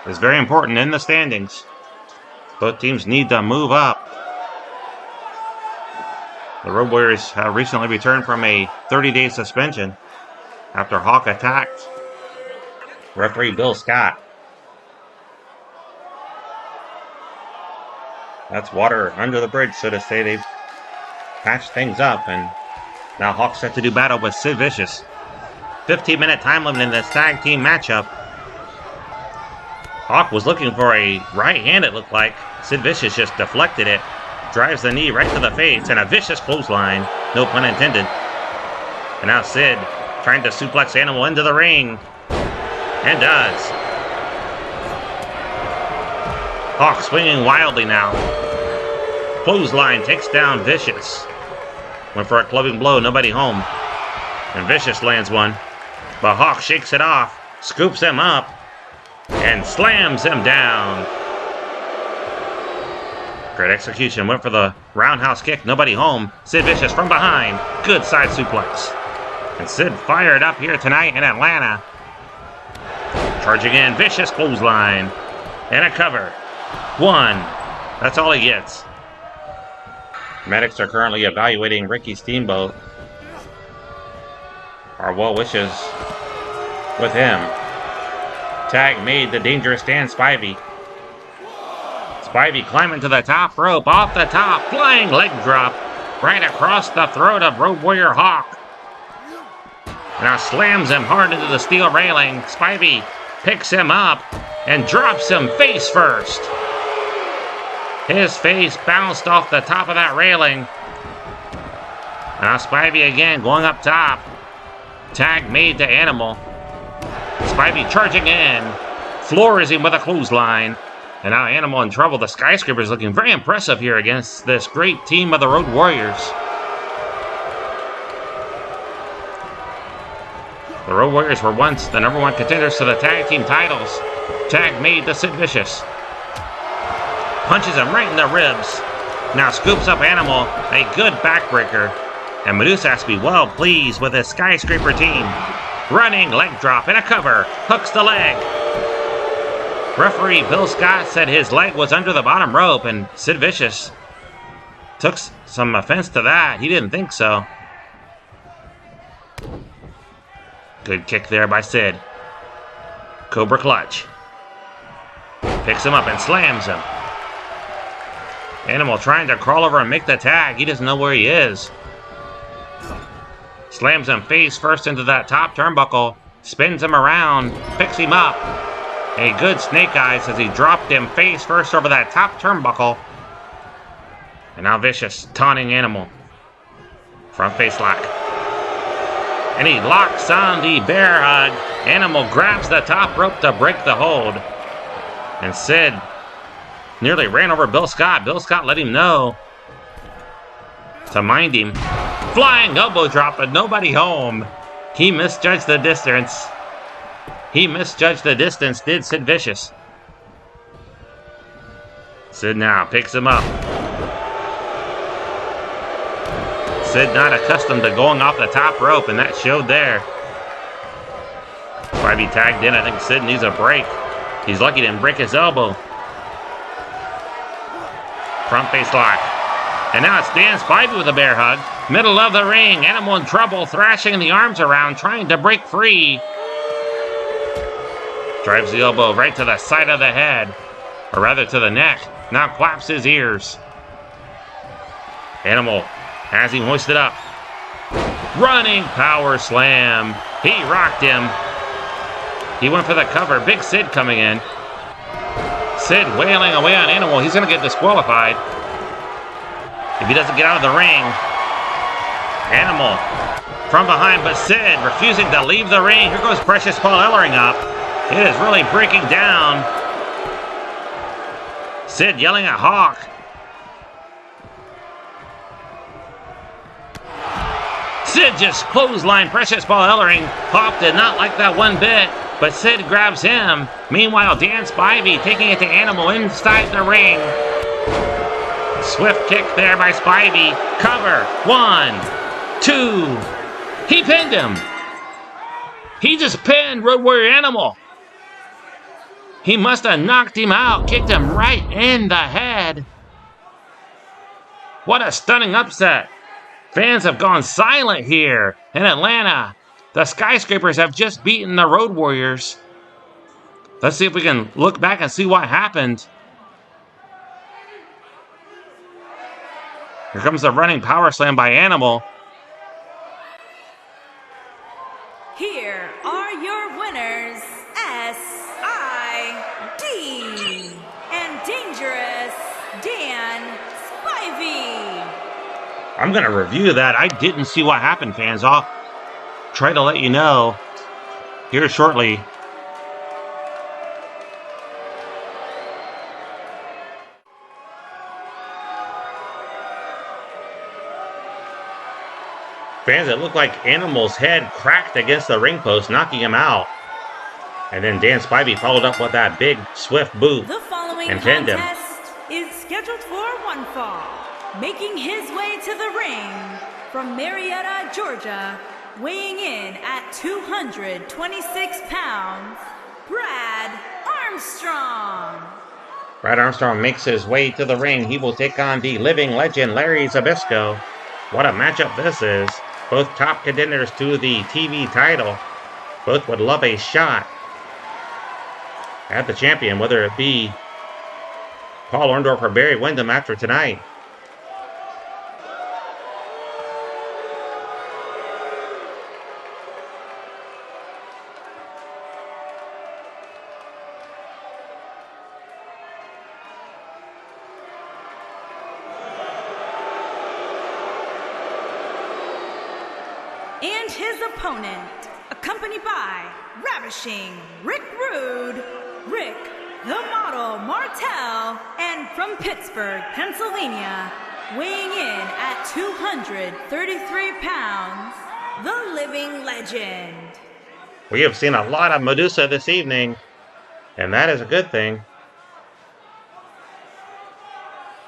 is very important in the standings. Both teams need to move up. The Road Warriors have recently returned from a 30-day suspension after Hawk attacked referee Bill Scott. That's water under the bridge, so to say. They've patched things up, and now Hawk's set to do battle with Sid Vicious. 15-minute time limit in this tag team matchup. Hawk was looking for a right hand, it looked like. Sid Vicious just deflected it. Drives the knee right to the face, and a vicious clothesline. No pun intended. And now Sid trying to suplex Animal into the ring. And does. Hawk swinging wildly now. Clothesline takes down Vicious. Went for a clubbing blow, nobody home. And Vicious lands one. But Hawk shakes it off, scoops him up, and slams him down. Great execution. Went for the roundhouse kick. Nobody home. Sid Vicious from behind. Good side suplex. And Sid fired up here tonight in Atlanta. Charging in. Vicious clothesline. And a cover. One. That's all he gets. Medics are currently evaluating Ricky Steamboat. Our well wishes with him. Tag made the Dangerous Dan Spivey. Spivey climbing to the top rope, off the top, flying leg drop, right across the throat of Road Warrior Hawk. Now slams him hard into the steel railing. Spivey picks him up and drops him face first. His face bounced off the top of that railing. Now Spivey again going up top. Tag made to Animal. Spivey charging in, floors him with a clothesline. And now Animal in trouble. The Skyscrapers looking very impressive here against this great team of the Road Warriors. The Road Warriors were once the #1 contenders to the tag team titles. Tag made to Sid Vicious. Punches him right in the ribs. Now scoops up Animal. A good backbreaker. And Medusa has to be well pleased with his Skyscraper team. Running leg drop and a cover. Hooks the leg. Referee Bill Scott said his leg was under the bottom rope, and Sid Vicious took some offense to that. He didn't think so. Good kick there by Sid. Cobra clutch. Picks him up and slams him. Animal trying to crawl over and make the tag. He doesn't know where he is. Slams him face first into that top turnbuckle. Spins him around. Picks him up. A good snake eyes as he dropped him face first over that top turnbuckle. And now Vicious taunting Animal. Front face lock. And he locks on the bear hug. Animal grabs the top rope to break the hold. And Sid nearly ran over Bill Scott. Bill Scott let him know to mind him. Flying elbow drop, but nobody home. He misjudged the distance. Did Sid Vicious. Sid now picks him up. Sid not accustomed to going off the top rope, and that showed there. Spivey tagged in. I think Sid needs a break. He's lucky he didn't break his elbow. Front face lock. And now it's Dan Spivey with a bear hug. Middle of the ring. Animal in trouble. Thrashing the arms around. Trying to break free. Drives the elbow right to the side of the head. Or rather to the neck. Now claps his ears. Animal has him hoisted up. Running power slam. He rocked him. He went for the cover. Big Sid coming in. Sid wailing away on Animal. He's going to get disqualified if he doesn't get out of the ring. Animal from behind, but Sid refusing to leave the ring. Here goes Precious Paul Ellering up. It is really breaking down. Sid yelling at Hawk. Sid just clotheslined Precious Paul Ellering. Hawk did not like that one bit, but Sid grabs him. Meanwhile, Dan Spivey taking it to Animal inside the ring. Swift kick there by Spivey. Cover. 1, 2. He pinned him. He just pinned Road Warrior Animal. He must have knocked him out. Kicked him right in the head. What a stunning upset. Fans have gone silent here in Atlanta. The Skyscrapers have just beaten the Road Warriors. Let's see if we can look back and see what happened. Here comes the running power slam by Animal. Here are your winners, S.I.D. and Dangerous Dan Spivey. I'm going to review that. I didn't see what happened, fans. I'll try to let you know here shortly. Fans, it looked like Animal's head cracked against the ring post, knocking him out. And then Dan Spivey followed up with that big, swift boot The following and pinned him. contest is scheduled for one fall. Making his way to the ring from Marietta, Georgia, weighing in at 226 pounds, Brad Armstrong. Brad Armstrong makes his way to the ring. He will take on the living legend, Larry Zbyszko. What a matchup this is. Both top contenders to the TV title. Both would love a shot at the champion, whether it be Paul Orndorff or Barry Windham after tonight. And his opponent, accompanied by Ravishing Rick Rude, Rick the Model Martel, and from Pittsburgh, Pennsylvania, weighing in at 233 pounds, the living legend. We have seen a lot of Medusa this evening, and that is a good thing.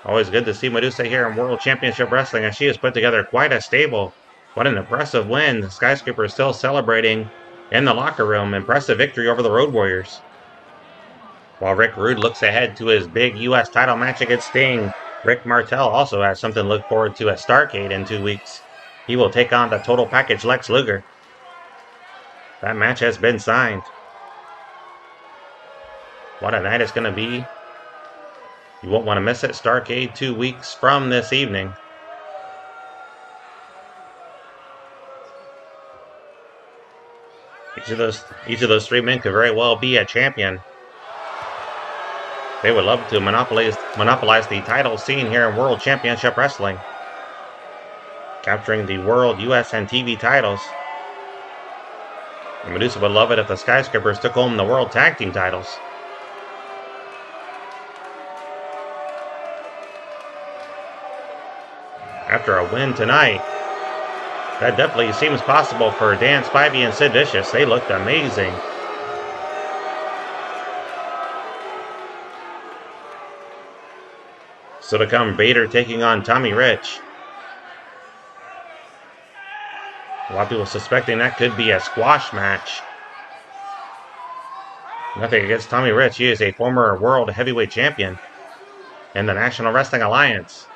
Always good to see Medusa here in World Championship Wrestling, and she has put together quite a stable. What an impressive win. The Skyscraper is still celebrating in the locker room. Impressive victory over the Road Warriors. While Rick Rude looks ahead to his big U.S. title match against Sting, Rick Martel also has something to look forward to at Starrcade in 2 weeks. He will take on the Total Package Lex Luger. That match has been signed. What a night it's going to be You won't want to miss it. Starrcade 2 weeks from this evening. Each of those 3 men could very well be a champion. They would love to monopolize the title scene here in World Championship Wrestling, capturing the World, US, and TV titles. And Medusa would love it if the Skyscrapers took home the World Tag Team titles. After a win tonight, that definitely seems possible for Dan Spivey and Sid Vicious. They looked amazing. So to come, Vader taking on Tommy Rich. A lot of people suspecting that could be a squash match. Nothing against Tommy Rich. He is a former World Heavyweight Champion in the National Wrestling Alliance.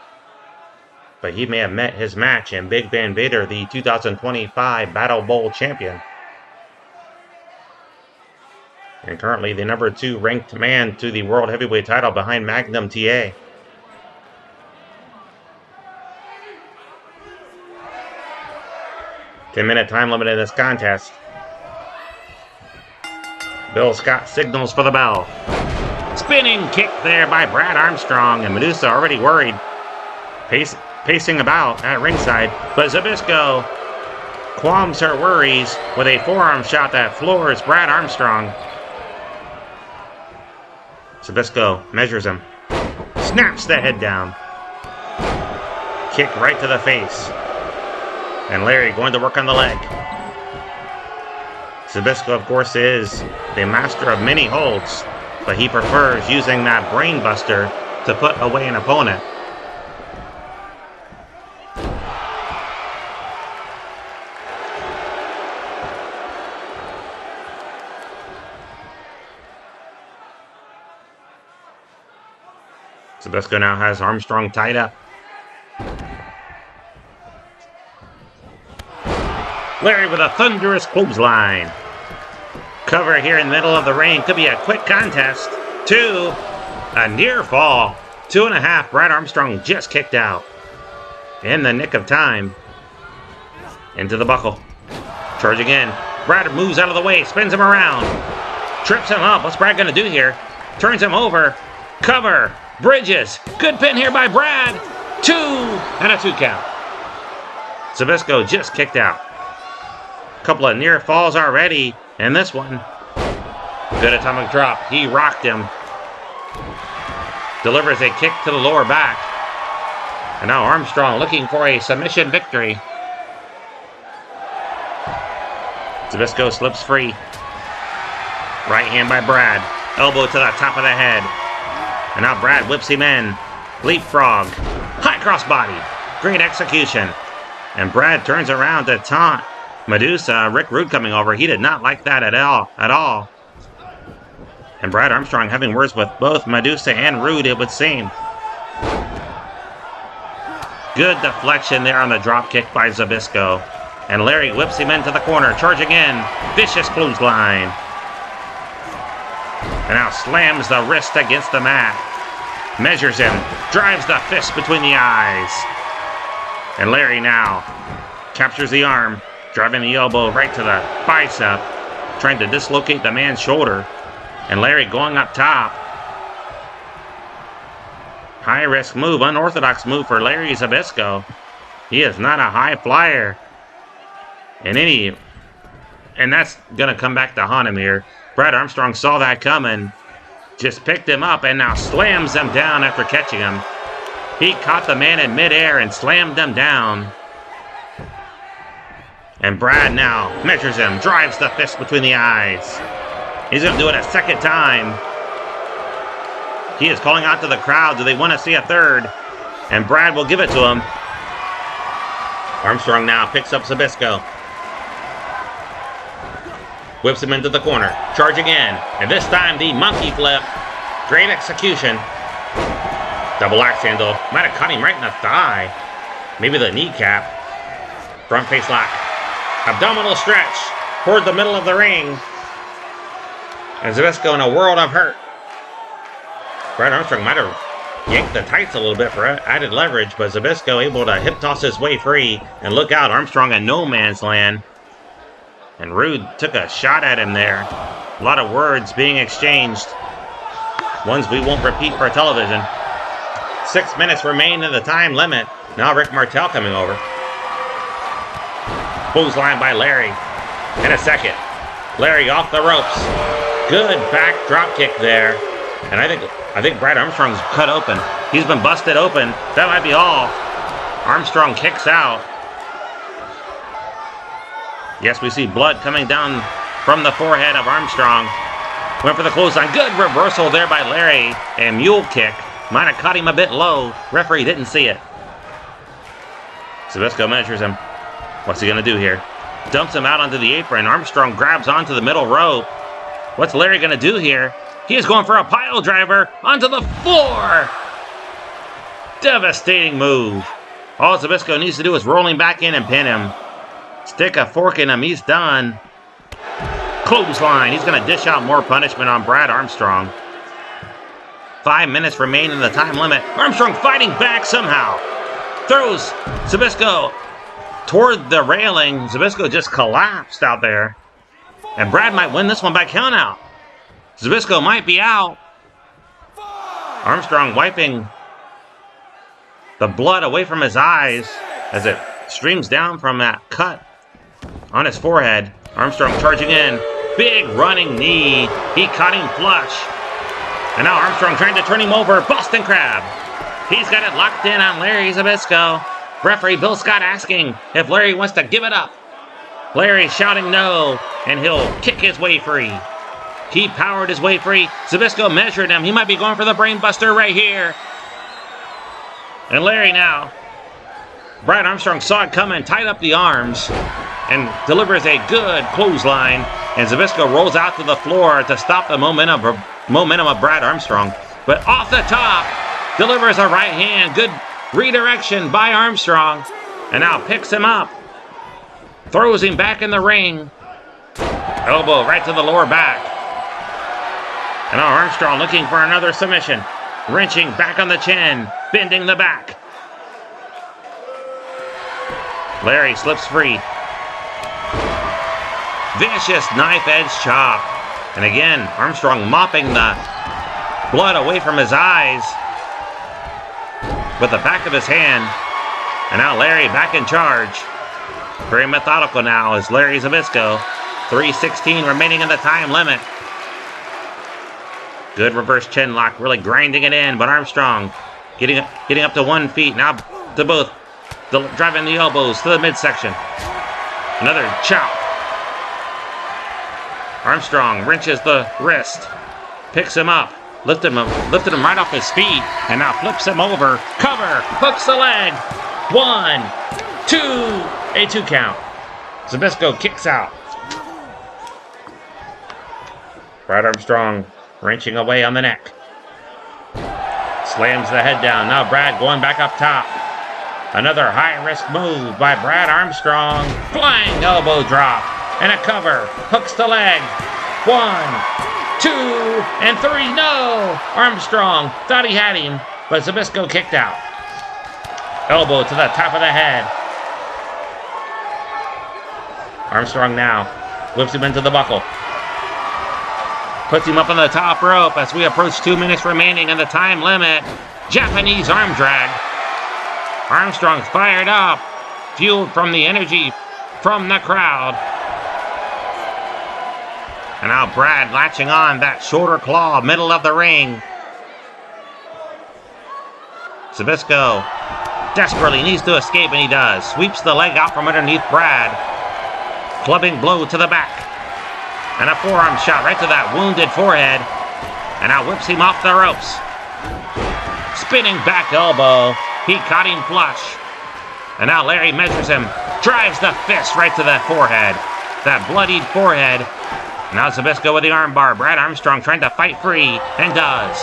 But he may have met his match in Big Van Vader, the 2025 Battle Bowl Champion. And currently the number 2 ranked man to the World Heavyweight title behind Magnum TA. Ten-minute time limit in this contest. Bill Scott signals for the bell. Spinning kick there by Brad Armstrong, and Medusa already worried. Pacing about at ringside, but Zbyszko qualms her worries with a forearm shot that floors Brad Armstrong. Zbyszko measures him, snaps the head down. Kick right to the face. And Larry going to work on the leg. Zbyszko, of course, is the master of many holds, but he prefers using that brain buster to put away an opponent. Zbyszko now has Armstrong tied up. Larry with a thunderous clothesline. Cover here in the middle of the ring. Could be a quick contest. 2. A near fall. 2.5. Brad Armstrong just kicked out. In the nick of time. Into the buckle. Charge again. Brad moves out of the way. Spins him around. Trips him up. What's Brad going to do here? Turns him over. Cover. Bridges. Good pin here by Brad. 2. And a 2 count. Zbyszko just kicked out. Couple of near falls already, and this one. Good atomic drop. He rocked him. Delivers a kick to the lower back. And now Armstrong looking for a submission victory. Zbyszko slips free. Right hand by Brad. Elbow to the top of the head. And now Brad whips him in. Leapfrog. High cross body. Great execution. And Brad turns around to taunt Medusa. Rick Rude coming over. He did not like that at all. And Brad Armstrong having words with both Medusa and Rude, it would seem. Good deflection there on the drop kick by Zbyszko. And Larry whips him into the corner. Charging in. Vicious clothesline. And now slams the wrist against the mat. Measures him. Drives the fist between the eyes. And Larry now captures the arm. Driving the elbow right to the bicep. Trying to dislocate the man's shoulder. And Larry going up top. High risk move. Unorthodox move for Larry Zbyszko. He is not a high flyer. And that's going to come back to haunt him here. Brad Armstrong saw that coming. Just picked him up and now slams him down after catching him. He caught the man in midair and slammed him down. And Brad now measures him, drives the fist between the eyes. He's going to do it a second time. He is calling out to the crowd. Do they want to see a third? And Brad will give it to him. Armstrong now picks up Zbyszko. Whips him into the corner. Charge again. And this time the monkey flip. Great execution. Double axe handle. Might have caught him right in the thigh. Maybe the kneecap. Front face lock. Abdominal stretch toward the middle of the ring. And Zbyszko in a world of hurt. Brad Armstrong might have yanked the tights a little bit for added leverage, but Zbyszko able to hip toss his way free. And look out, Armstrong in no man's land. And Rude took a shot at him there. A lot of words being exchanged. Ones we won't repeat for television. 6 minutes remain in the time limit. Now Rick Martel coming over. Clothesline by Larry. In a second. Larry off the ropes. Good back drop kick there. And I think Brad Armstrong's cut open. He's been busted open. That might be all. Armstrong kicks out. Yes, we see blood coming down from the forehead of Armstrong. Went for the clothesline. Good reversal there by Larry. And mule kick. Might have caught him a bit low. Referee didn't see it. Zbyszko measures him. What's he going to do here? Dumps him out onto the apron. Armstrong grabs onto the middle rope. What's Larry going to do here? He is going for a pile driver onto the floor. Devastating move. All Zbyszko needs to do is roll him back in and pin him. Stick a fork in him. He's done. Clothesline. He's going to dish out more punishment on Brad Armstrong. 5 minutes remain in the time limit. Armstrong fighting back somehow. Throws Zbyszko toward the railing. Zbyszko just collapsed out there. And Brad might win this one by countout. Zbyszko might be out. Armstrong wiping the blood away from his eyes as it streams down from that cut on his forehead. Armstrong charging in. Big running knee. He caught him flush. And now Armstrong trying to turn him over. Boston Crab. He's got it locked in on Larry Zbyszko. Referee Bill Scott asking if Larry wants to give it up. Larry shouting no, and he'll kick his way free. He powered his way free. Zbyszko measured him. He might be going for the brain buster right here. And Larry now. Brad Armstrong saw it coming, tied up the arms, and delivers a good clothesline. And Zbyszko rolls out to the floor to stop the momentum of Brad Armstrong. But off the top, delivers a right hand. Good redirection by Armstrong. And now picks him up. Throws him back in the ring. Elbow right to the lower back. And now Armstrong looking for another submission. Wrenching back on the chin. Bending the back. Larry slips free. Vicious knife edge chop. And again, Armstrong mopping the blood away from his eyes with the back of his hand. And now Larry back in charge. Very methodical now is Larry Zbyszko. 3:16 remaining in the time limit. Good reverse chin lock, really grinding it in, but Armstrong getting up to 1 feet. Now to both, driving the elbows to the midsection. Another chop. Armstrong wrenches the wrist, picks him up, lifted him right off his feet, and now flips him over. Cover, hooks the leg. 1, 2, a 2 count. Zbyszko kicks out. Brad Armstrong wrenching away on the neck. Slams the head down. Now Brad going back up top. Another high-risk move by Brad Armstrong. Flying elbow drop. And a cover. Hooks the leg. 1, 2, and 3. No! Armstrong thought he had him, but Zbyszko kicked out. Elbow to the top of the head. Armstrong now whips him into the buckle. Puts him up on the top rope as we approach 2 minutes remaining in the time limit. Japanese arm drag. Armstrong's fired up, fueled from the energy from the crowd. And now Brad latching on that shoulder claw, middle of the ring. Zbyszko desperately needs to escape, and he does. Sweeps the leg out from underneath Brad. Clubbing blow to the back. And a forearm shot right to that wounded forehead. And now whips him off the ropes. Spinning back elbow. He caught him flush. And now Larry measures him. Drives the fist right to that forehead. That bloodied forehead. Now Zbyszko with the armbar. Brad Armstrong trying to fight free. And does.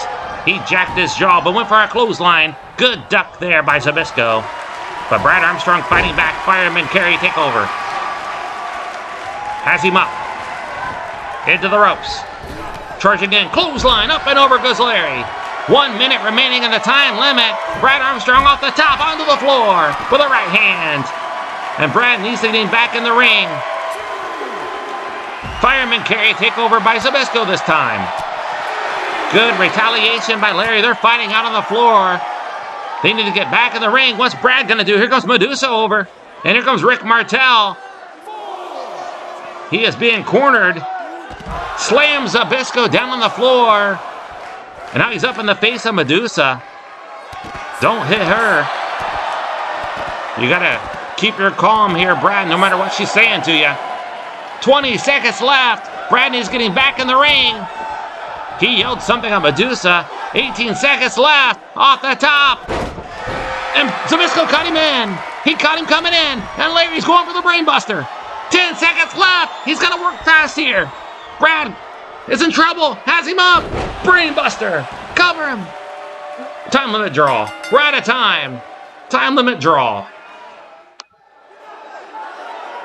He jacked his jaw but went for a clothesline. Good duck there by Zbyszko. But Brad Armstrong fighting back. Fireman carry takeover. Has him up. Into the ropes. Charging in. Clothesline. Up and over goes Larry. 1 minute remaining in the time limit. Brad Armstrong off the top onto the floor with a right hand. And Brad needs to get back in the ring. Fireman carry takeover by Zbyszko this time. Good retaliation by Larry. They're fighting out on the floor. They need to get back in the ring. What's Brad going to do? Here goes Medusa over. And here comes Rick Martel. He is being cornered. Slams Zbyszko down on the floor. And now he's up in the face of Medusa. Don't hit her. You got to keep your calm here, Brad, no matter what she's saying to you. 20 seconds left. Bradley's getting back in the ring. He yelled something at Medusa. 18 seconds left. Off the top. And Zbyszko caught him in. He caught him coming in. And Larry's going for the brainbuster. 10 seconds left. He's got to work fast here. Brad is in trouble. Has him up. Brainbuster. Cover him. Time limit draw. We're out of time. Time limit draw.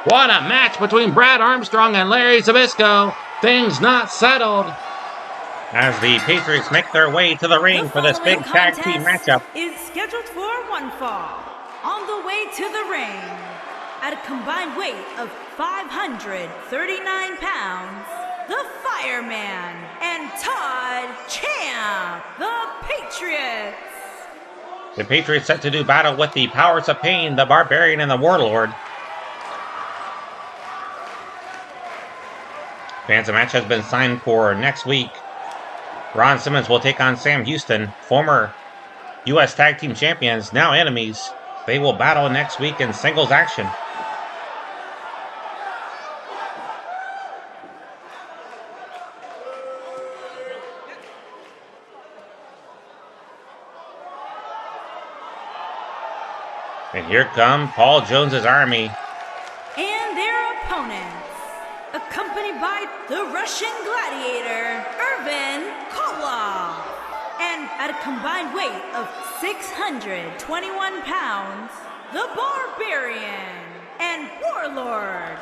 What a match between Brad Armstrong and Larry Zbyszko. Things not settled. As the Patriots make their way to the ring for this big tag team matchup. Is scheduled for one fall. On the way to the ring, at a combined weight of 539 pounds, the Fireman and Todd Champ, the Patriots. The Patriots set to do battle with the Powers of Pain, the Barbarian, and the Warlord. Fans, the match has been signed for next week. Ron Simmons will take on Sam Houston, former U.S. Tag Team Champions, now enemies. They will battle next week in singles action. And here come Paul Jones's Army. And their opponents, accompanied by the Russian Gladiator, Irvin Koloff. And at a combined weight of 621 pounds, the Barbarian and Warlord.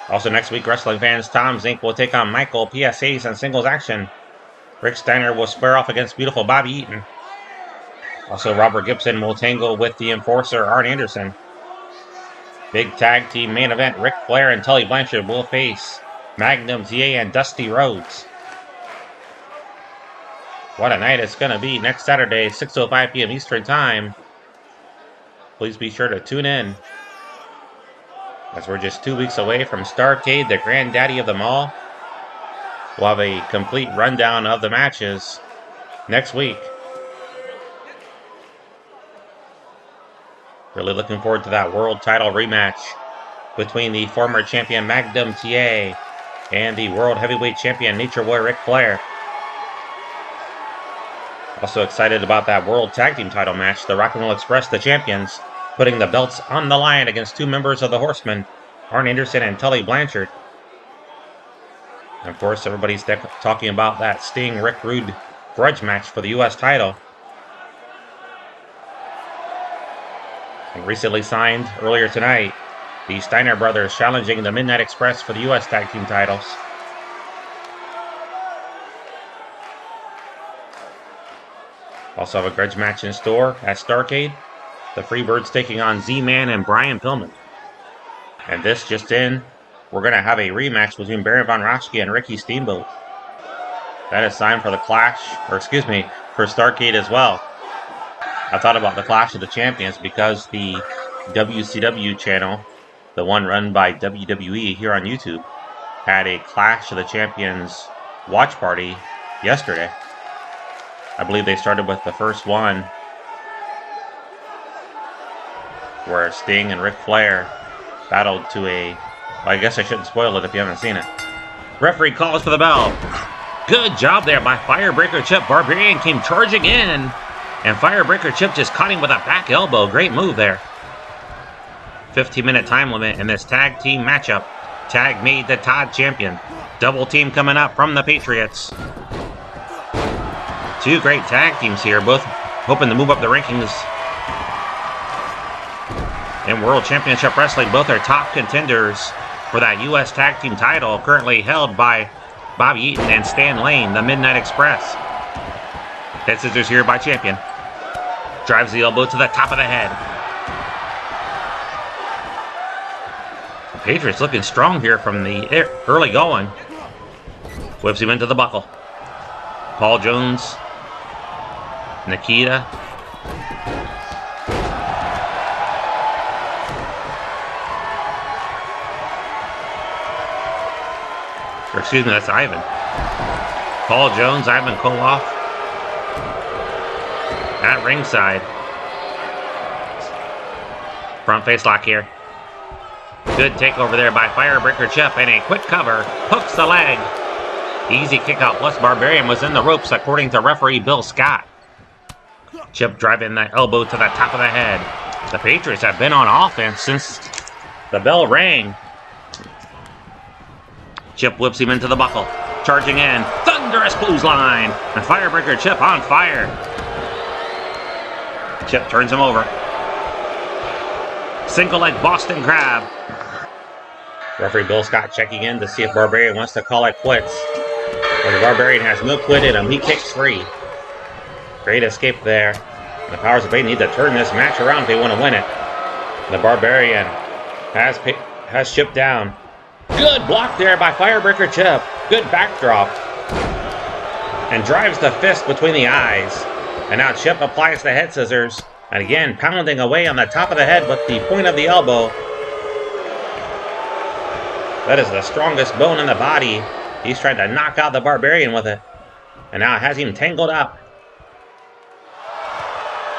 Also next week, wrestling fans, Tom Zink will take on Michael PSAs in singles action. Rick Steiner will square off against beautiful Bobby Eaton. Also, Robert Gibson will tangle with the Enforcer, Arn Anderson. Big tag team main event, Ric Flair and Tully Blanchard will face Magnum TA and Dusty Rhodes. What a night it's going to be next Saturday, 6:05 p.m. Eastern Time. Please be sure to tune in, as we're just 2 weeks away from Starrcade, the granddaddy of them all. We'll have a complete rundown of the matches next week. Really looking forward to that world title rematch between the former champion Magnum TA and the world heavyweight champion Nature Boy Ric Flair. Also excited about that world tag team title match. The Rock and Roll Express, the champions, putting the belts on the line against two members of the Horsemen, Arn Anderson and Tully Blanchard. And of course, everybody's talking about that Sting Rick Rude grudge match for the U.S. title. And recently signed earlier tonight, the Steiner brothers challenging the Midnight Express for the U.S. Tag Team titles. Also have a grudge match in store at Starrcade. The Freebirds taking on Z-Man and Brian Pillman. And this just in, we're going to have a rematch between Baron Von Raschke and Ricky Steamboat. That is signed for the Clash, for Starrcade as well. I thought about the Clash of the Champions because the WCW channel, the one run by WWE here on YouTube, had a Clash of the Champions watch party yesterday. I believe they started with the first one, where Sting and Ric Flair battled to a... Well, I guess I shouldn't spoil it if you haven't seen it. Referee calls for the bell. Good job there by Firebreaker Chip. Barbarian came charging in, and Firebreaker Chip just caught him with a back elbow. Great move there. 15-minute time limit in this tag team matchup. Tag made the Todd champion. Double team coming up from the Patriots. Two great tag teams here, both hoping to move up the rankings in World Championship Wrestling. Both are top contenders for that U.S. Tag Team title, currently held by Bobby Eaton and Stan Lane, the Midnight Express. Head scissors here by Champion. Drives the elbow to the top of the head. The Patriots looking strong here from the early going. Whips him into the buckle. Paul Jones. Nikita. Or excuse me, that's Ivan. Paul Jones, Ivan Koloff. At ringside. Front face lock here. Good takeover there by Firebreaker Chip, and a quick cover. Hooks the leg. Easy kick out, plus Barbarian was in the ropes according to referee Bill Scott. Chip driving the elbow to the top of the head. The Patriots have been on offense since the bell rang. Chip whips him into the buckle. Charging in. Thunderous clothesline. And Firebreaker Chip on fire. Chip turns him over. Single leg Boston Crab. Referee Bill Scott checking in to see if Barbarian wants to call it quits. But the Barbarian has no quit in him. He kicks free. Great escape there. The Powers of Pain need to turn this match around if they want to win it. The Barbarian has Chip down. Good block there by Firebreaker Chip. Good backdrop. And drives the fist between the eyes. And now Chip applies the head scissors. And again, pounding away on the top of the head with the point of the elbow. That is the strongest bone in the body. He's trying to knock out the Barbarian with it. And now it has him tangled up.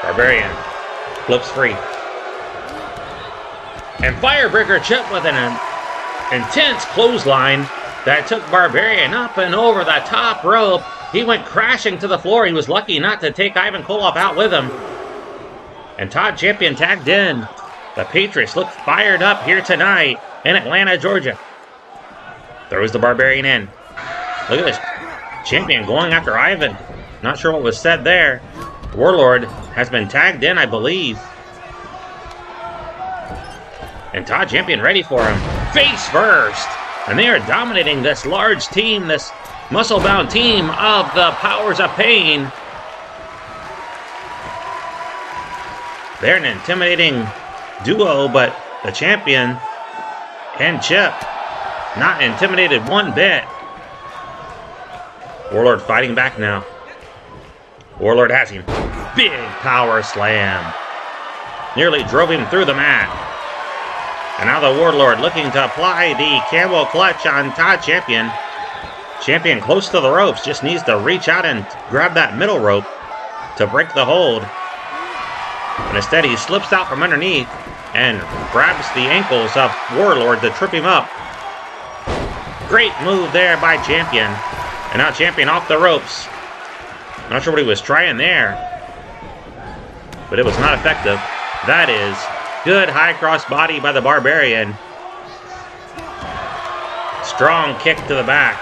Barbarian flips free. And Firebreaker Chip with an intense clothesline that took Barbarian up and over the top rope. He went crashing to the floor. He was lucky not to take Ivan Koloff out with him. And Todd Champion tagged in. The Patriots look fired up here tonight in Atlanta, Georgia. Throws the Barbarian in. Look at this. Champion going after Ivan. Not sure what was said there. Warlord has been tagged in, I believe. And Todd Champion ready for him. Face first. And they are dominating this large team, this muscle-bound team of the Powers of Pain. They're an intimidating duo, but the Champion and Chip not intimidated one bit. Warlord fighting back now. Warlord has him. Big power slam. Nearly drove him through the mat. And now the Warlord looking to apply the camel clutch on Todd Champion. Champion close to the ropes. Just needs to reach out and grab that middle rope to break the hold. But instead he slips out from underneath and grabs the ankles of Warlord to trip him up. Great move there by Champion. And now Champion off the ropes. Not sure what he was trying there, but it was not effective. That is good high cross body by the Barbarian. Strong kick to the back.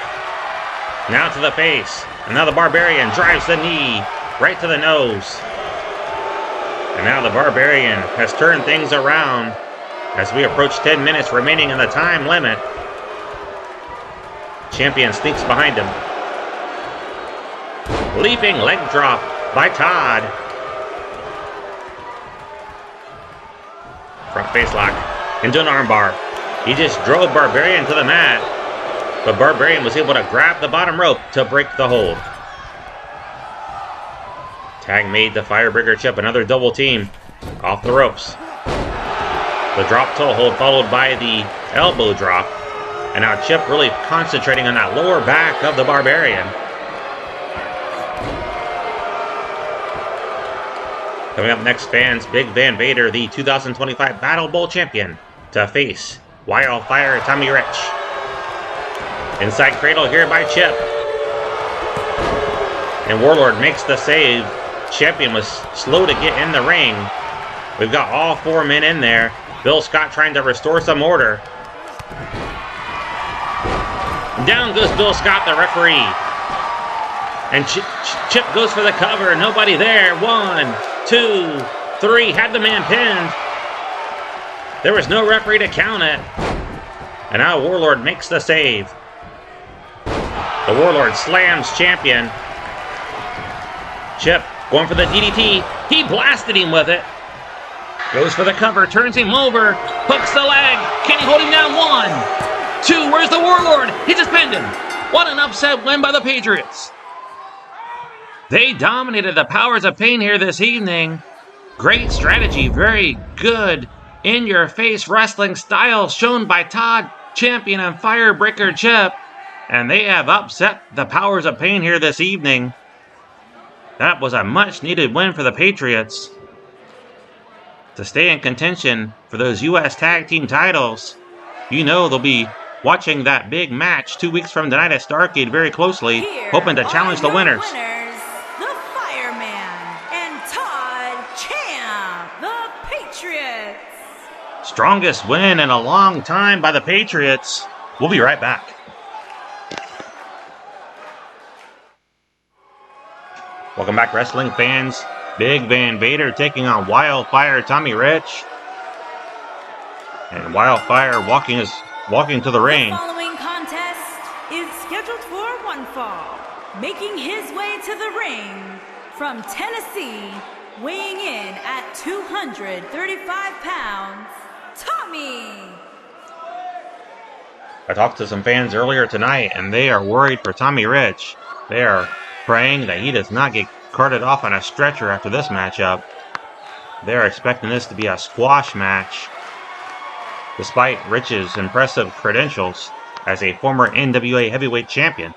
Now to the face. And now the Barbarian drives the knee right to the nose. And now the Barbarian has turned things around as we approach 10 minutes remaining in the time limit. Champion sneaks behind him. Leaping leg drop by Todd. Front face lock into an armbar. He just drove Barbarian to the mat, but Barbarian was able to grab the bottom rope to break the hold. Tag made to Firebreaker Chip, another double team off the ropes. The drop toe hold followed by the elbow drop, and now Chip really concentrating on that lower back of the Barbarian. Coming up next, fans, Big Van Vader, the 2025 Battle Bowl champion, to face Wildfire Tommy Rich. Inside cradle here by Chip. And Warlord makes the save. Champion was slow to get in the ring. We've got all four men in there. Bill Scott trying to restore some order. Down goes Bill Scott, the referee. And Chip goes for the cover. Nobody there. 1, 2, 3. Had the man pinned. There was no referee to count it. And now Warlord makes the save. The Warlord slams Champion. Chip going for the DDT. He blasted him with it. Goes for the cover, turns him over, hooks the leg. Can he hold him down? 1, 2, where's the Warlord? He just pinned him. What an upset win by the Patriots. They dominated the Powers of Pain here this evening. Great strategy, very good in-your-face wrestling style shown by Todd Champion and Firebreaker Chip. And they have upset the Powers of Pain here this evening. That was a much-needed win for the Patriots to stay in contention for those U.S. Tag Team titles. You know they'll be watching that big match 2 weeks from tonight at Starrcade very closely, Here hoping to challenge the winners. The Fireman and Todd Champ, the Patriots. Strongest win in a long time by the Patriots. We'll be right back. Welcome back, wrestling fans. Big Van Vader taking on Wildfire Tommy Rich. And Wildfire walking to the ring. The following contest is scheduled for one fall. Making his way to the ring from Tennessee, weighing in at 235 pounds, Tommy. I talked to some fans earlier tonight, and they are worried for Tommy Rich. They are praying that he does not get carted off on a stretcher after this matchup. They're expecting this to be a squash match, despite Rich's impressive credentials as a former NWA heavyweight champion.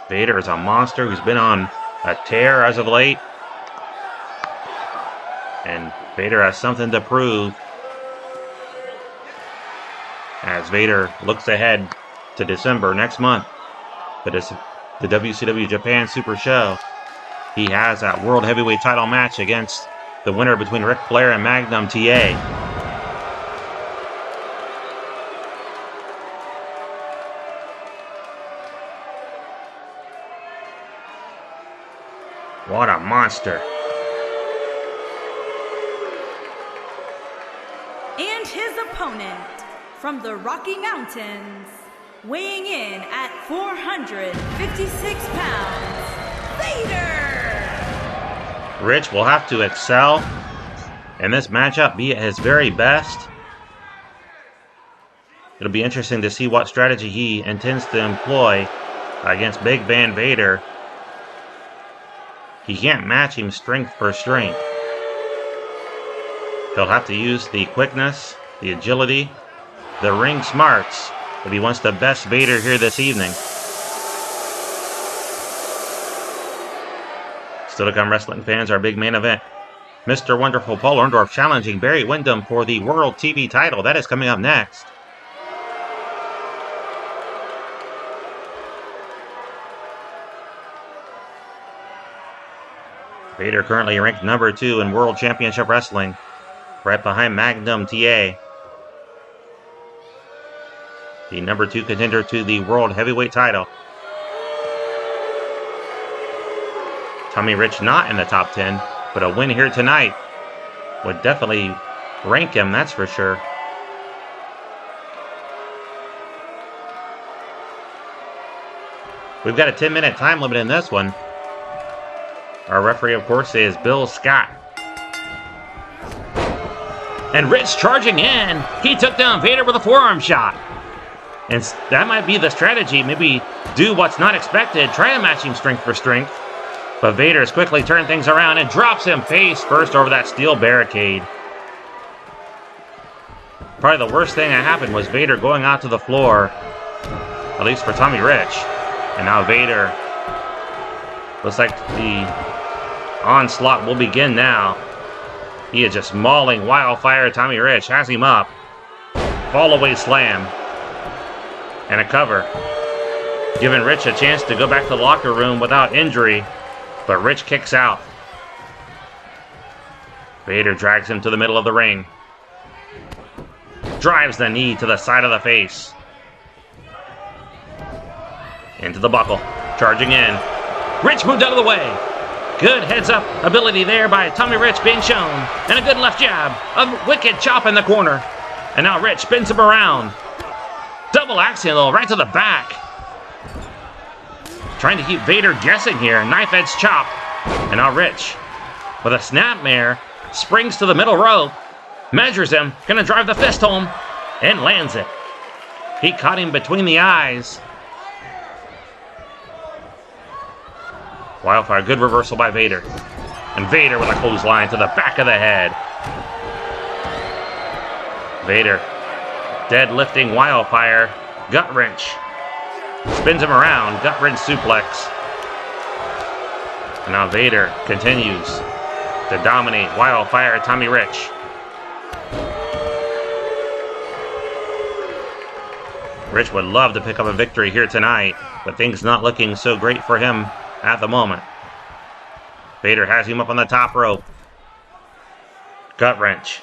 Vader is a monster who's been on a tear as of late, and Vader has something to prove as Vader looks ahead to December next month. But it's the WCW Japan Super Show. He has that World Heavyweight title match against the winner between Ric Flair and Magnum TA. What a monster. And his opponent from the Rocky Mountains, weighing in at 456 pounds, Vader! Rich will have to excel in this matchup, be at his very best. It'll be interesting to see what strategy he intends to employ against Big Van Vader. He can't match him strength for strength. He'll have to use the quickness, the agility, the ring smarts if he wants to best Vader here this evening. Still to come, wrestling fans, our big main event. Mr. Wonderful Paul Orndorff challenging Barry Windham for the World TV title. That is coming up next. Vader currently ranked number 2 in World Championship Wrestling, right behind Magnum TA. The number 2 contender to the World Heavyweight title. Tommy Rich not in the top 10, but a win here tonight would definitely rank him, that's for sure. We've got a 10-minute time limit in this one. Our referee, of course, is Bill Scott. And Rich charging in. He took down Vader with a forearm shot. And that might be the strategy. Maybe do what's not expected. Try to match him strength for strength. But Vader has quickly turned things around and drops him face first over that steel barricade. Probably the worst thing that happened was Vader going out to the floor. At least for Tommy Rich. And now Vader. Looks like the onslaught will begin now. He is just mauling Wildfire Tommy Rich. Has him up. Fall away slam. And a cover. Giving Rich a chance to go back to the locker room without injury. But Rich kicks out. Vader drags him to the middle of the ring. Drives the knee to the side of the face. Into the buckle. Charging in. Rich moved out of the way. Good heads-up ability there by Tommy Rich being shown. And a good left jab. A wicked chop in the corner. And now Rich spins him around. Double axial right to the back. trying to keep Vader guessing here. Knife edge chop. And now Rich, with a snapmare, springs to the middle rope. Measures him. Gonna drive the fist home. And lands it. He caught him between the eyes. Wildfire, good reversal by Vader. And Vader with a clothesline to the back of the head. Vader deadlifting Wildfire. Gut wrench. Spins him around. Gut wrench suplex. And now Vader continues to dominate Wildfire Tommy Rich. Rich would love to pick up a victory here tonight, but things not looking so great for him at the moment. Vader has him up on the top rope. Gut wrench.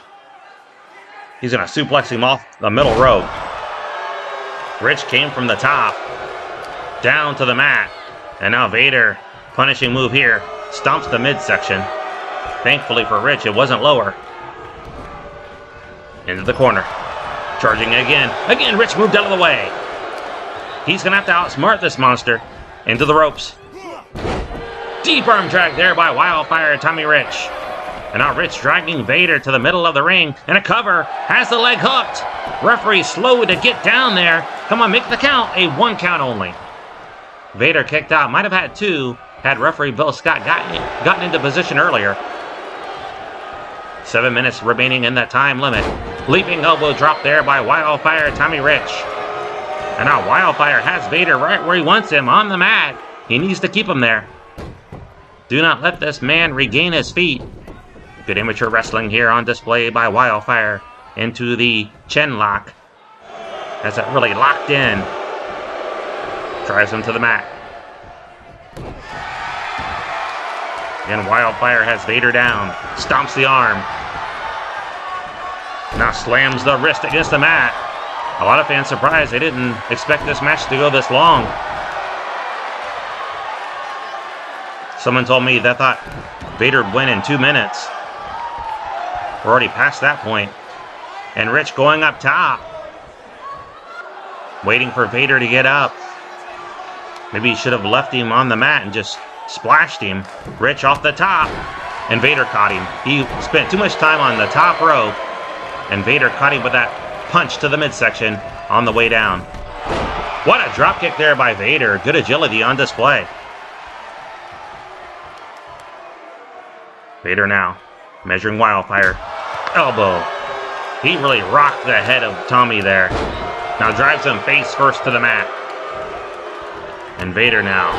He's going to suplex him off the middle rope. Rich came from the top down to the mat. And now Vader, punishing move here, stomps the midsection. Thankfully for Rich, it wasn't lower. Into the corner. Charging again. Again, Rich moved out of the way. He's going to have to outsmart this monster. Into the ropes. Deep arm drag there by Wildfire Tommy Rich. And now Rich dragging Vader to the middle of the ring. And a cover. Has the leg hooked. Referee slow to get down there. Come on, make the count. A 1 count only. Vader kicked out. Might have had 2 had referee Bill Scott gotten into position earlier. 7 minutes remaining in that time limit. Leaping elbow drop there by Wildfire Tommy Rich. And now Wildfire has Vader right where he wants him, on the mat. He needs to keep him there. Do not let this man regain his feet. Good amateur wrestling here on display by Wildfire into the chin lock. As it really locked in. Drives him to the mat. Again, Wildfire has Vader down. Stomps the arm. Now slams the wrist against the mat. A lot of fans surprised. They didn't expect this match to go this long. Someone told me they thought Vader would win in 2 minutes. We're already past that point. And Rich going up top. Waiting for Vader to get up. Maybe he should have left him on the mat and just splashed him. Rich off the top. And Vader caught him. He spent too much time on the top rope. And Vader caught him with that punch to the midsection on the way down. What a dropkick there by Vader. Good agility on display. Vader now measuring Wildfire. Elbow. He really rocked the head of Tommy there. Now drives him face first to the mat. And Vader now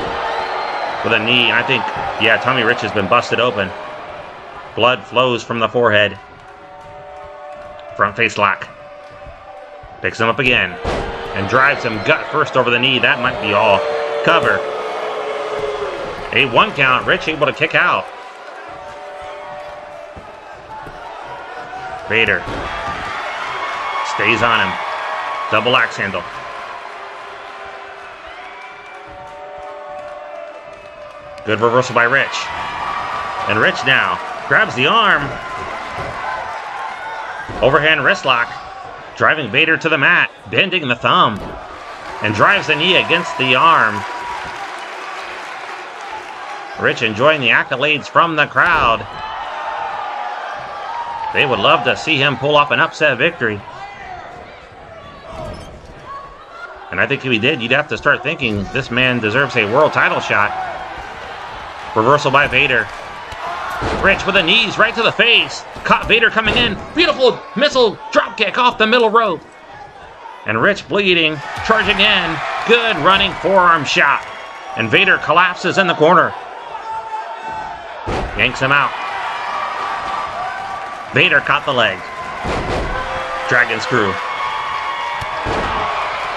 with a knee. I think, yeah, Tommy Rich has been busted open. Blood flows from the forehead. Front face lock. Picks him up again. And drives him gut first over the knee. That might be all. Cover. A 1 count. Rich able to kick out. Vader stays on him. Double axe handle. Good reversal by Rich. And Rich now grabs the arm. Overhand wrist lock. Driving Vader to the mat. Bending the thumb. And drives the knee against the arm. Rich enjoying the accolades from the crowd. They would love to see him pull off an upset victory. And I think if he did, you'd have to start thinking this man deserves a world title shot. Reversal by Vader. Rich with the knees right to the face. Caught Vader coming in. Beautiful missile dropkick off the middle rope. And Rich bleeding, charging in. Good running forearm shot. And Vader collapses in the corner. Yanks him out. Vader caught the leg. Dragon screw.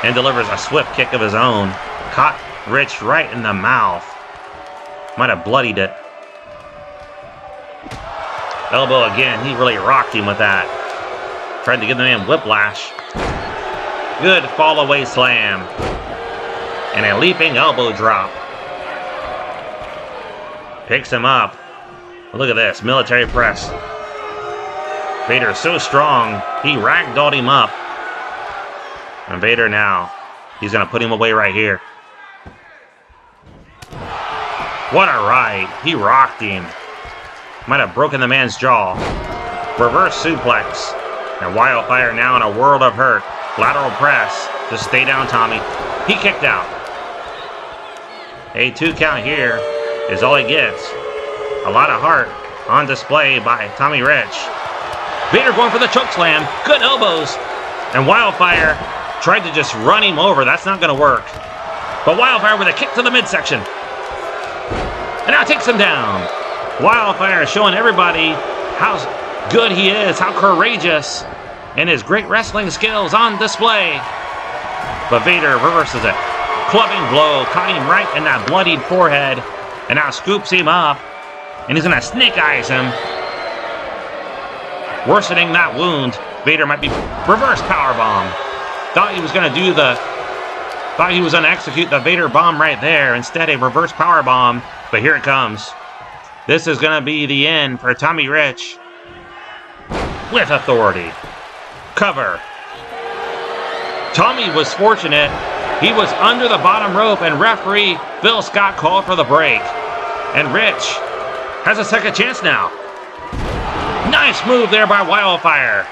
And delivers a swift kick of his own. Caught Rich right in the mouth. Might have bloodied it. Elbow again. He really rocked him with that. Tried to give the man whiplash. Good fall away slam. And a leaping elbow drop. Picks him up. Look at this. Military press. Vader so strong. He ragdolled him up. And Vader now. He's going to put him away right here. What a right. He rocked him. Might have broken the man's jaw. Reverse suplex. And Wildfire now in a world of hurt. Lateral press. Just stay down, Tommy. He kicked out. A 2 count here is all he gets. A lot of heart on display by Tommy Rich. Vader going for the chokeslam. Good elbows. And Wildfire tried to just run him over. That's not going to work. But Wildfire with a kick to the midsection. And now takes him down. Wildfire showing everybody how good he is, how courageous, and his great wrestling skills on display. But Vader reverses it. Clubbing blow, caught him right in that bloodied forehead, and now scoops him up, and he's going to snake eyes him. Worsening that wound. Vader might be reverse powerbomb. Thought he was going to execute the Vader bomb right there. Instead, a reverse powerbomb. But here it comes. This is going to be the end for Tommy Rich. With authority. Cover. Tommy was fortunate. He was under the bottom rope, and referee Phil Scott called for the break. And Rich has a second chance now. Nice move there by Wildfire.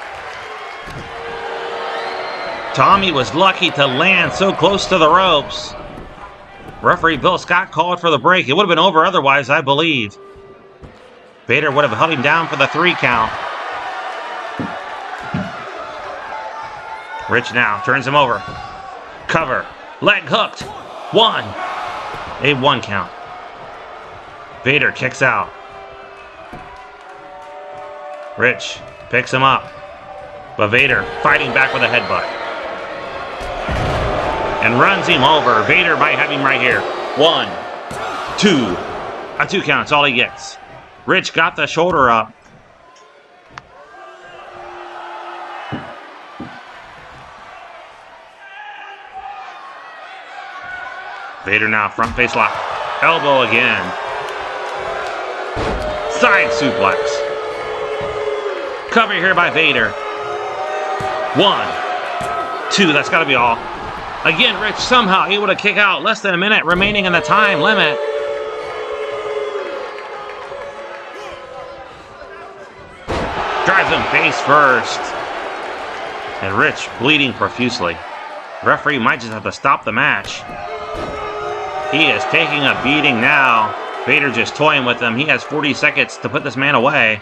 Tommy was lucky to land so close to the ropes. Referee Bill Scott called for the break. It would have been over otherwise, I believe. Vader would have held him down for the 3 count. Rich now turns him over. Cover. Leg hooked. 1. A 1 count. Vader kicks out. Rich picks him up. But Vader fighting back with a headbutt. And runs him over. Vader might have him right here. 1, 2. A 2 count. It's all he gets. Rich got the shoulder up. Vader now front face lock. Elbow again. Side suplex. Cover here by Vader. 1, 2. That's got to be all. Again, Rich somehow able to kick out. Less than a minute remaining in the time limit. Drives him face first. And Rich bleeding profusely. Referee might just have to stop the match. He is taking a beating now. Vader just toying with him. He has 40 seconds to put this man away.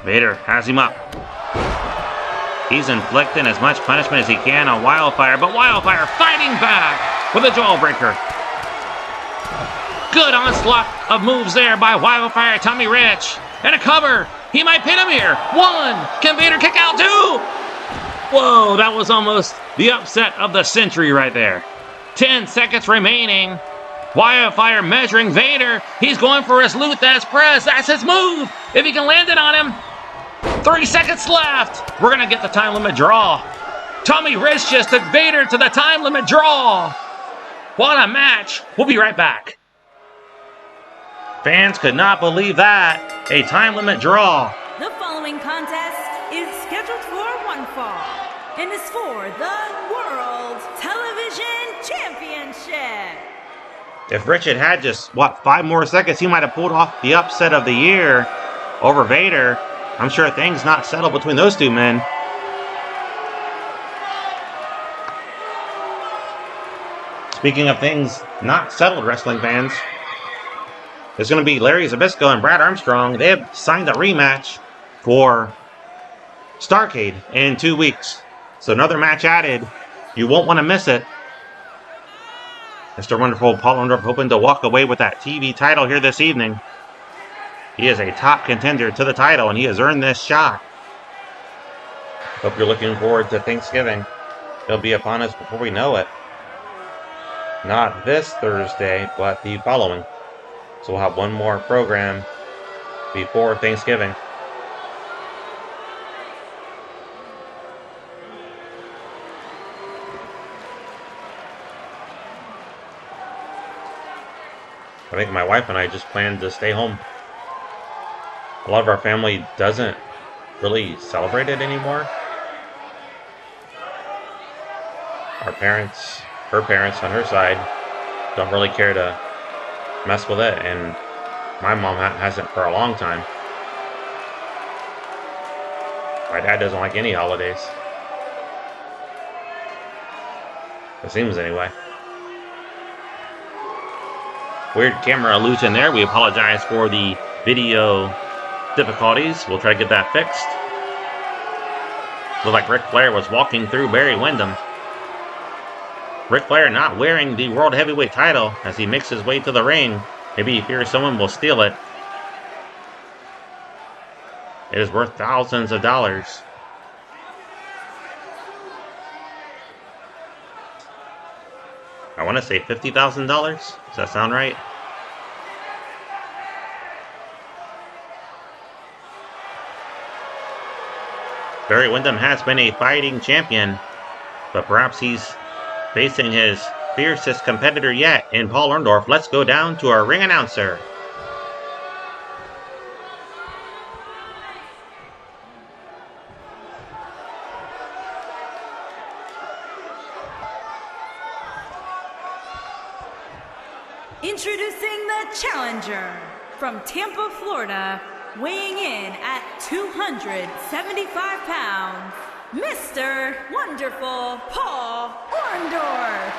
Vader has him up. He's inflicting as much punishment as he can on Wildfire, but Wildfire fighting back with a jawbreaker. Good onslaught of moves there by Wildfire, Tommy Rich. And a cover. He might pin him here. 1. Can Vader kick out 2? Whoa, that was almost the upset of the century right there. 10 seconds remaining. Wildfire measuring Vader. He's going for his Luthez press. That's his move. If he can land it on him. 30 seconds left. We're going to get the time limit draw. Tommy Rich just took Vader to the time limit draw. What a match. We'll be right back. Fans could not believe that. A time limit draw. The following contest is scheduled for one fall and is for the World Television Championship. If Rich had just, 5 more seconds, he might have pulled off the upset of the year over Vader. I'm sure things not settled between those two men. Speaking of things not settled, wrestling fans, there's going to be Larry Zbyszko and Brad Armstrong. They have signed a rematch for Starrcade in 2 weeks. So another match added. You won't want to miss it. Mr. Wonderful Paul Orndorff hoping to walk away with that TV title here this evening. He is a top contender to the title, and he has earned this shot. Hope you're looking forward to Thanksgiving. It'll be upon us before we know it. Not this Thursday, but the following. So we'll have one more program before Thanksgiving. I think my wife and I just planned to stay home. A lot of our family doesn't really celebrate it anymore. Our parents, her parents on her side, don't really care to mess with it, and my mom hasn't for a long time. My dad doesn't like any holidays. It seems anyway. Weird camera illusion there. We apologize for the video difficulties. We'll try to get that fixed. Looked like Ric Flair was walking through Barry Windham. Ric Flair not wearing the World Heavyweight title as he makes his way to the ring. Maybe he fears someone will steal it. It is worth thousands of dollars. I want to say $50,000. Does that sound right? Barry Windham has been a fighting champion, but perhaps he's facing his fiercest competitor yet in Paul Orndorff. Let's go down to our ring announcer. Introducing the challenger from Tampa, Florida, weighing in at 275 pounds, Mr. Wonderful Paul Orndorff.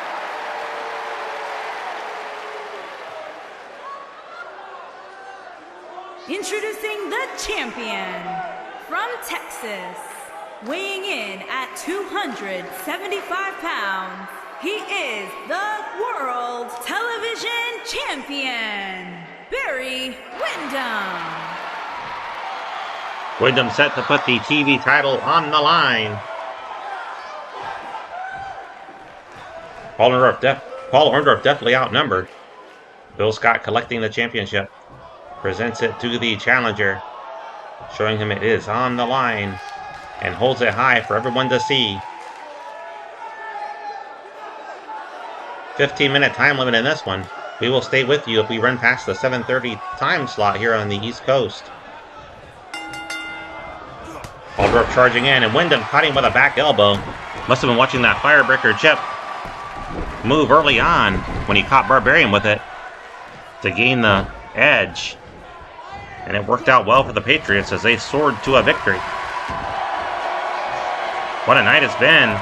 Introducing the champion from Texas, weighing in at 275 pounds, he is the World Television Champion, Barry Windham. Windham set to put the TV title on the line. Paul Orndorff definitely outnumbered. Bill Scott collecting the championship. Presents it to the challenger, showing him it is on the line, and holds it high for everyone to see. 15-minute time limit in this one. We will stay with you if we run past the 7:30 time slot here on the East Coast. Orndorff charging in, and Windham caught him with a back elbow. Must have been watching that Firebreaker chip move early on when he caught Barbarian with it to gain the edge. And it worked out well for the Patriots as they soared to a victory. What a night it's been.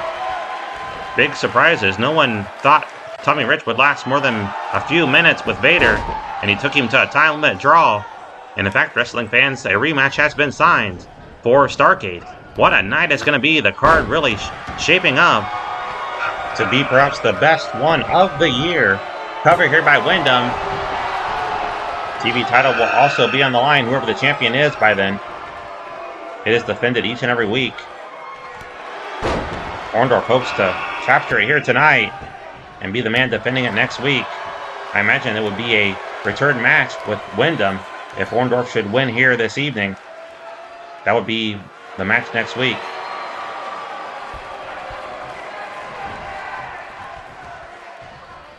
Big surprises. No one thought Tommy Rich would last more than a few minutes with Vader, and he took him to a time limit draw. And in fact, wrestling fans, a rematch has been signed for Starrcade. What a night it's going to be. The card really shaping up to be perhaps the best one of the year. Covered here by Windham. TV title will also be on the line, whoever the champion is by then. It is defended each and every week. Orndorff hopes to capture it here tonight and be the man defending it next week. I imagine it would be a return match with Windham if Orndorff should win here this evening. That would be the match next week.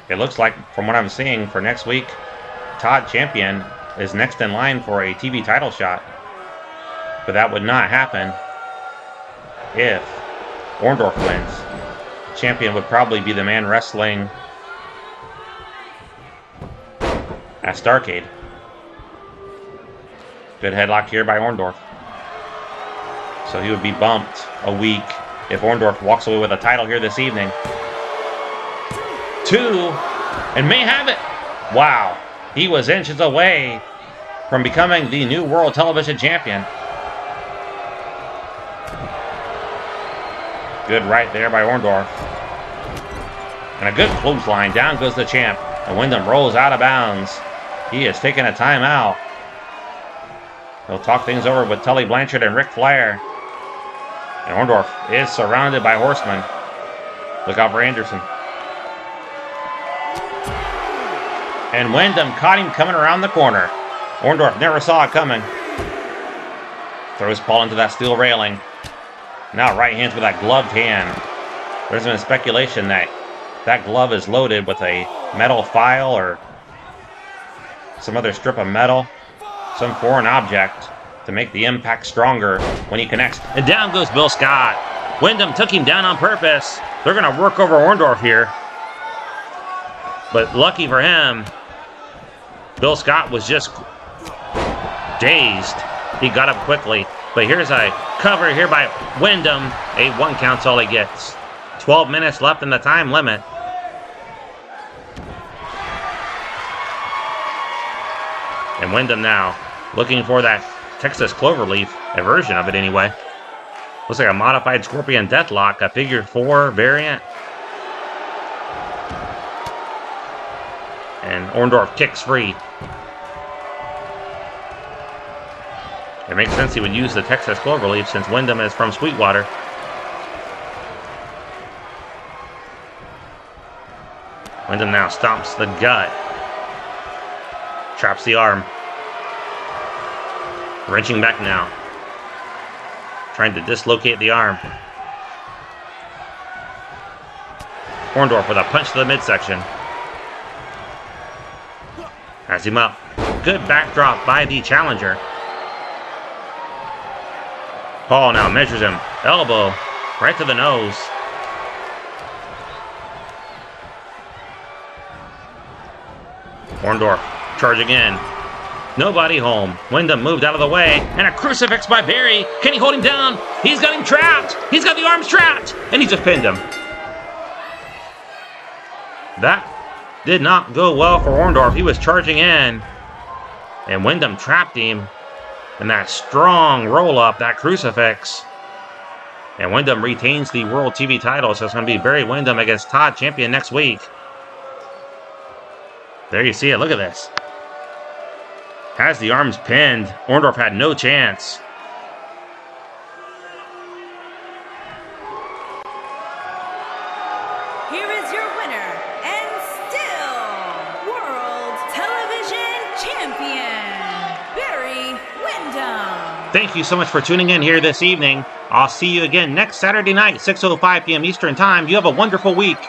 It looks like, from what I'm seeing, for next week, Todd Champion is next in line for a TV title shot. But that would not happen if Orndorff wins. Champion would probably be the man wrestling at Starrcade. Good headlock here by Orndorff. So he would be bumped a week if Orndorff walks away with a title here this evening. 2, and may have it. Wow. He was inches away from becoming the new World Television Champion. Good right there by Orndorff. And a good clothesline. Down goes the champ. And Windham rolls out of bounds. He is taking a timeout. He'll talk things over with Tully Blanchard and Ric Flair. And Orndorff is surrounded by horsemen. Look out for Anderson. And Windham caught him coming around the corner. Orndorff never saw it coming. Throws Paul into that steel railing. Now right hands with that gloved hand. There's been speculation that that glove is loaded with a metal file or some other strip of metal, some foreign object to make the impact stronger when he connects. And down goes Bill Scott. Windham took him down on purpose. They're going to work over Orndorff here. But lucky for him, Bill Scott was just dazed. He got up quickly. But here's a cover here by Windham. A 1 count's all he gets. 12 minutes left in the time limit. And Windham now looking for that Texas Cloverleaf, a version of it anyway. Looks like a modified Scorpion Deathlock, a figure 4 variant. And Orndorff kicks free. It makes sense he would use the Texas Cloverleaf since Windham is from Sweetwater. Windham now stomps the gut. Traps the arm. Wrenching back now. Trying to dislocate the arm. Orndorff with a punch to the midsection. Has him up. Good backdrop by the challenger. Paul now measures him. Elbow right to the nose. Orndorff charging in. Nobody home. Windham moved out of the way. And a crucifix by Barry. Can he hold him down? He's got him trapped. He's got the arms trapped. And he just pinned him. That did not go well for Orndorff. He was charging in. And Windham trapped him. And that strong roll-up, that crucifix. And Windham retains the World TV title. So it's going to be Barry Windham against Todd Champion next week. There you see it. Look at this. Has the arms pinned. Orndorff had no chance. Here is your winner and still World Television Champion, Barry Windham. Thank you so much for tuning in here this evening. I'll see you again next Saturday night, 6:05 p.m. Eastern Time. You have a wonderful week.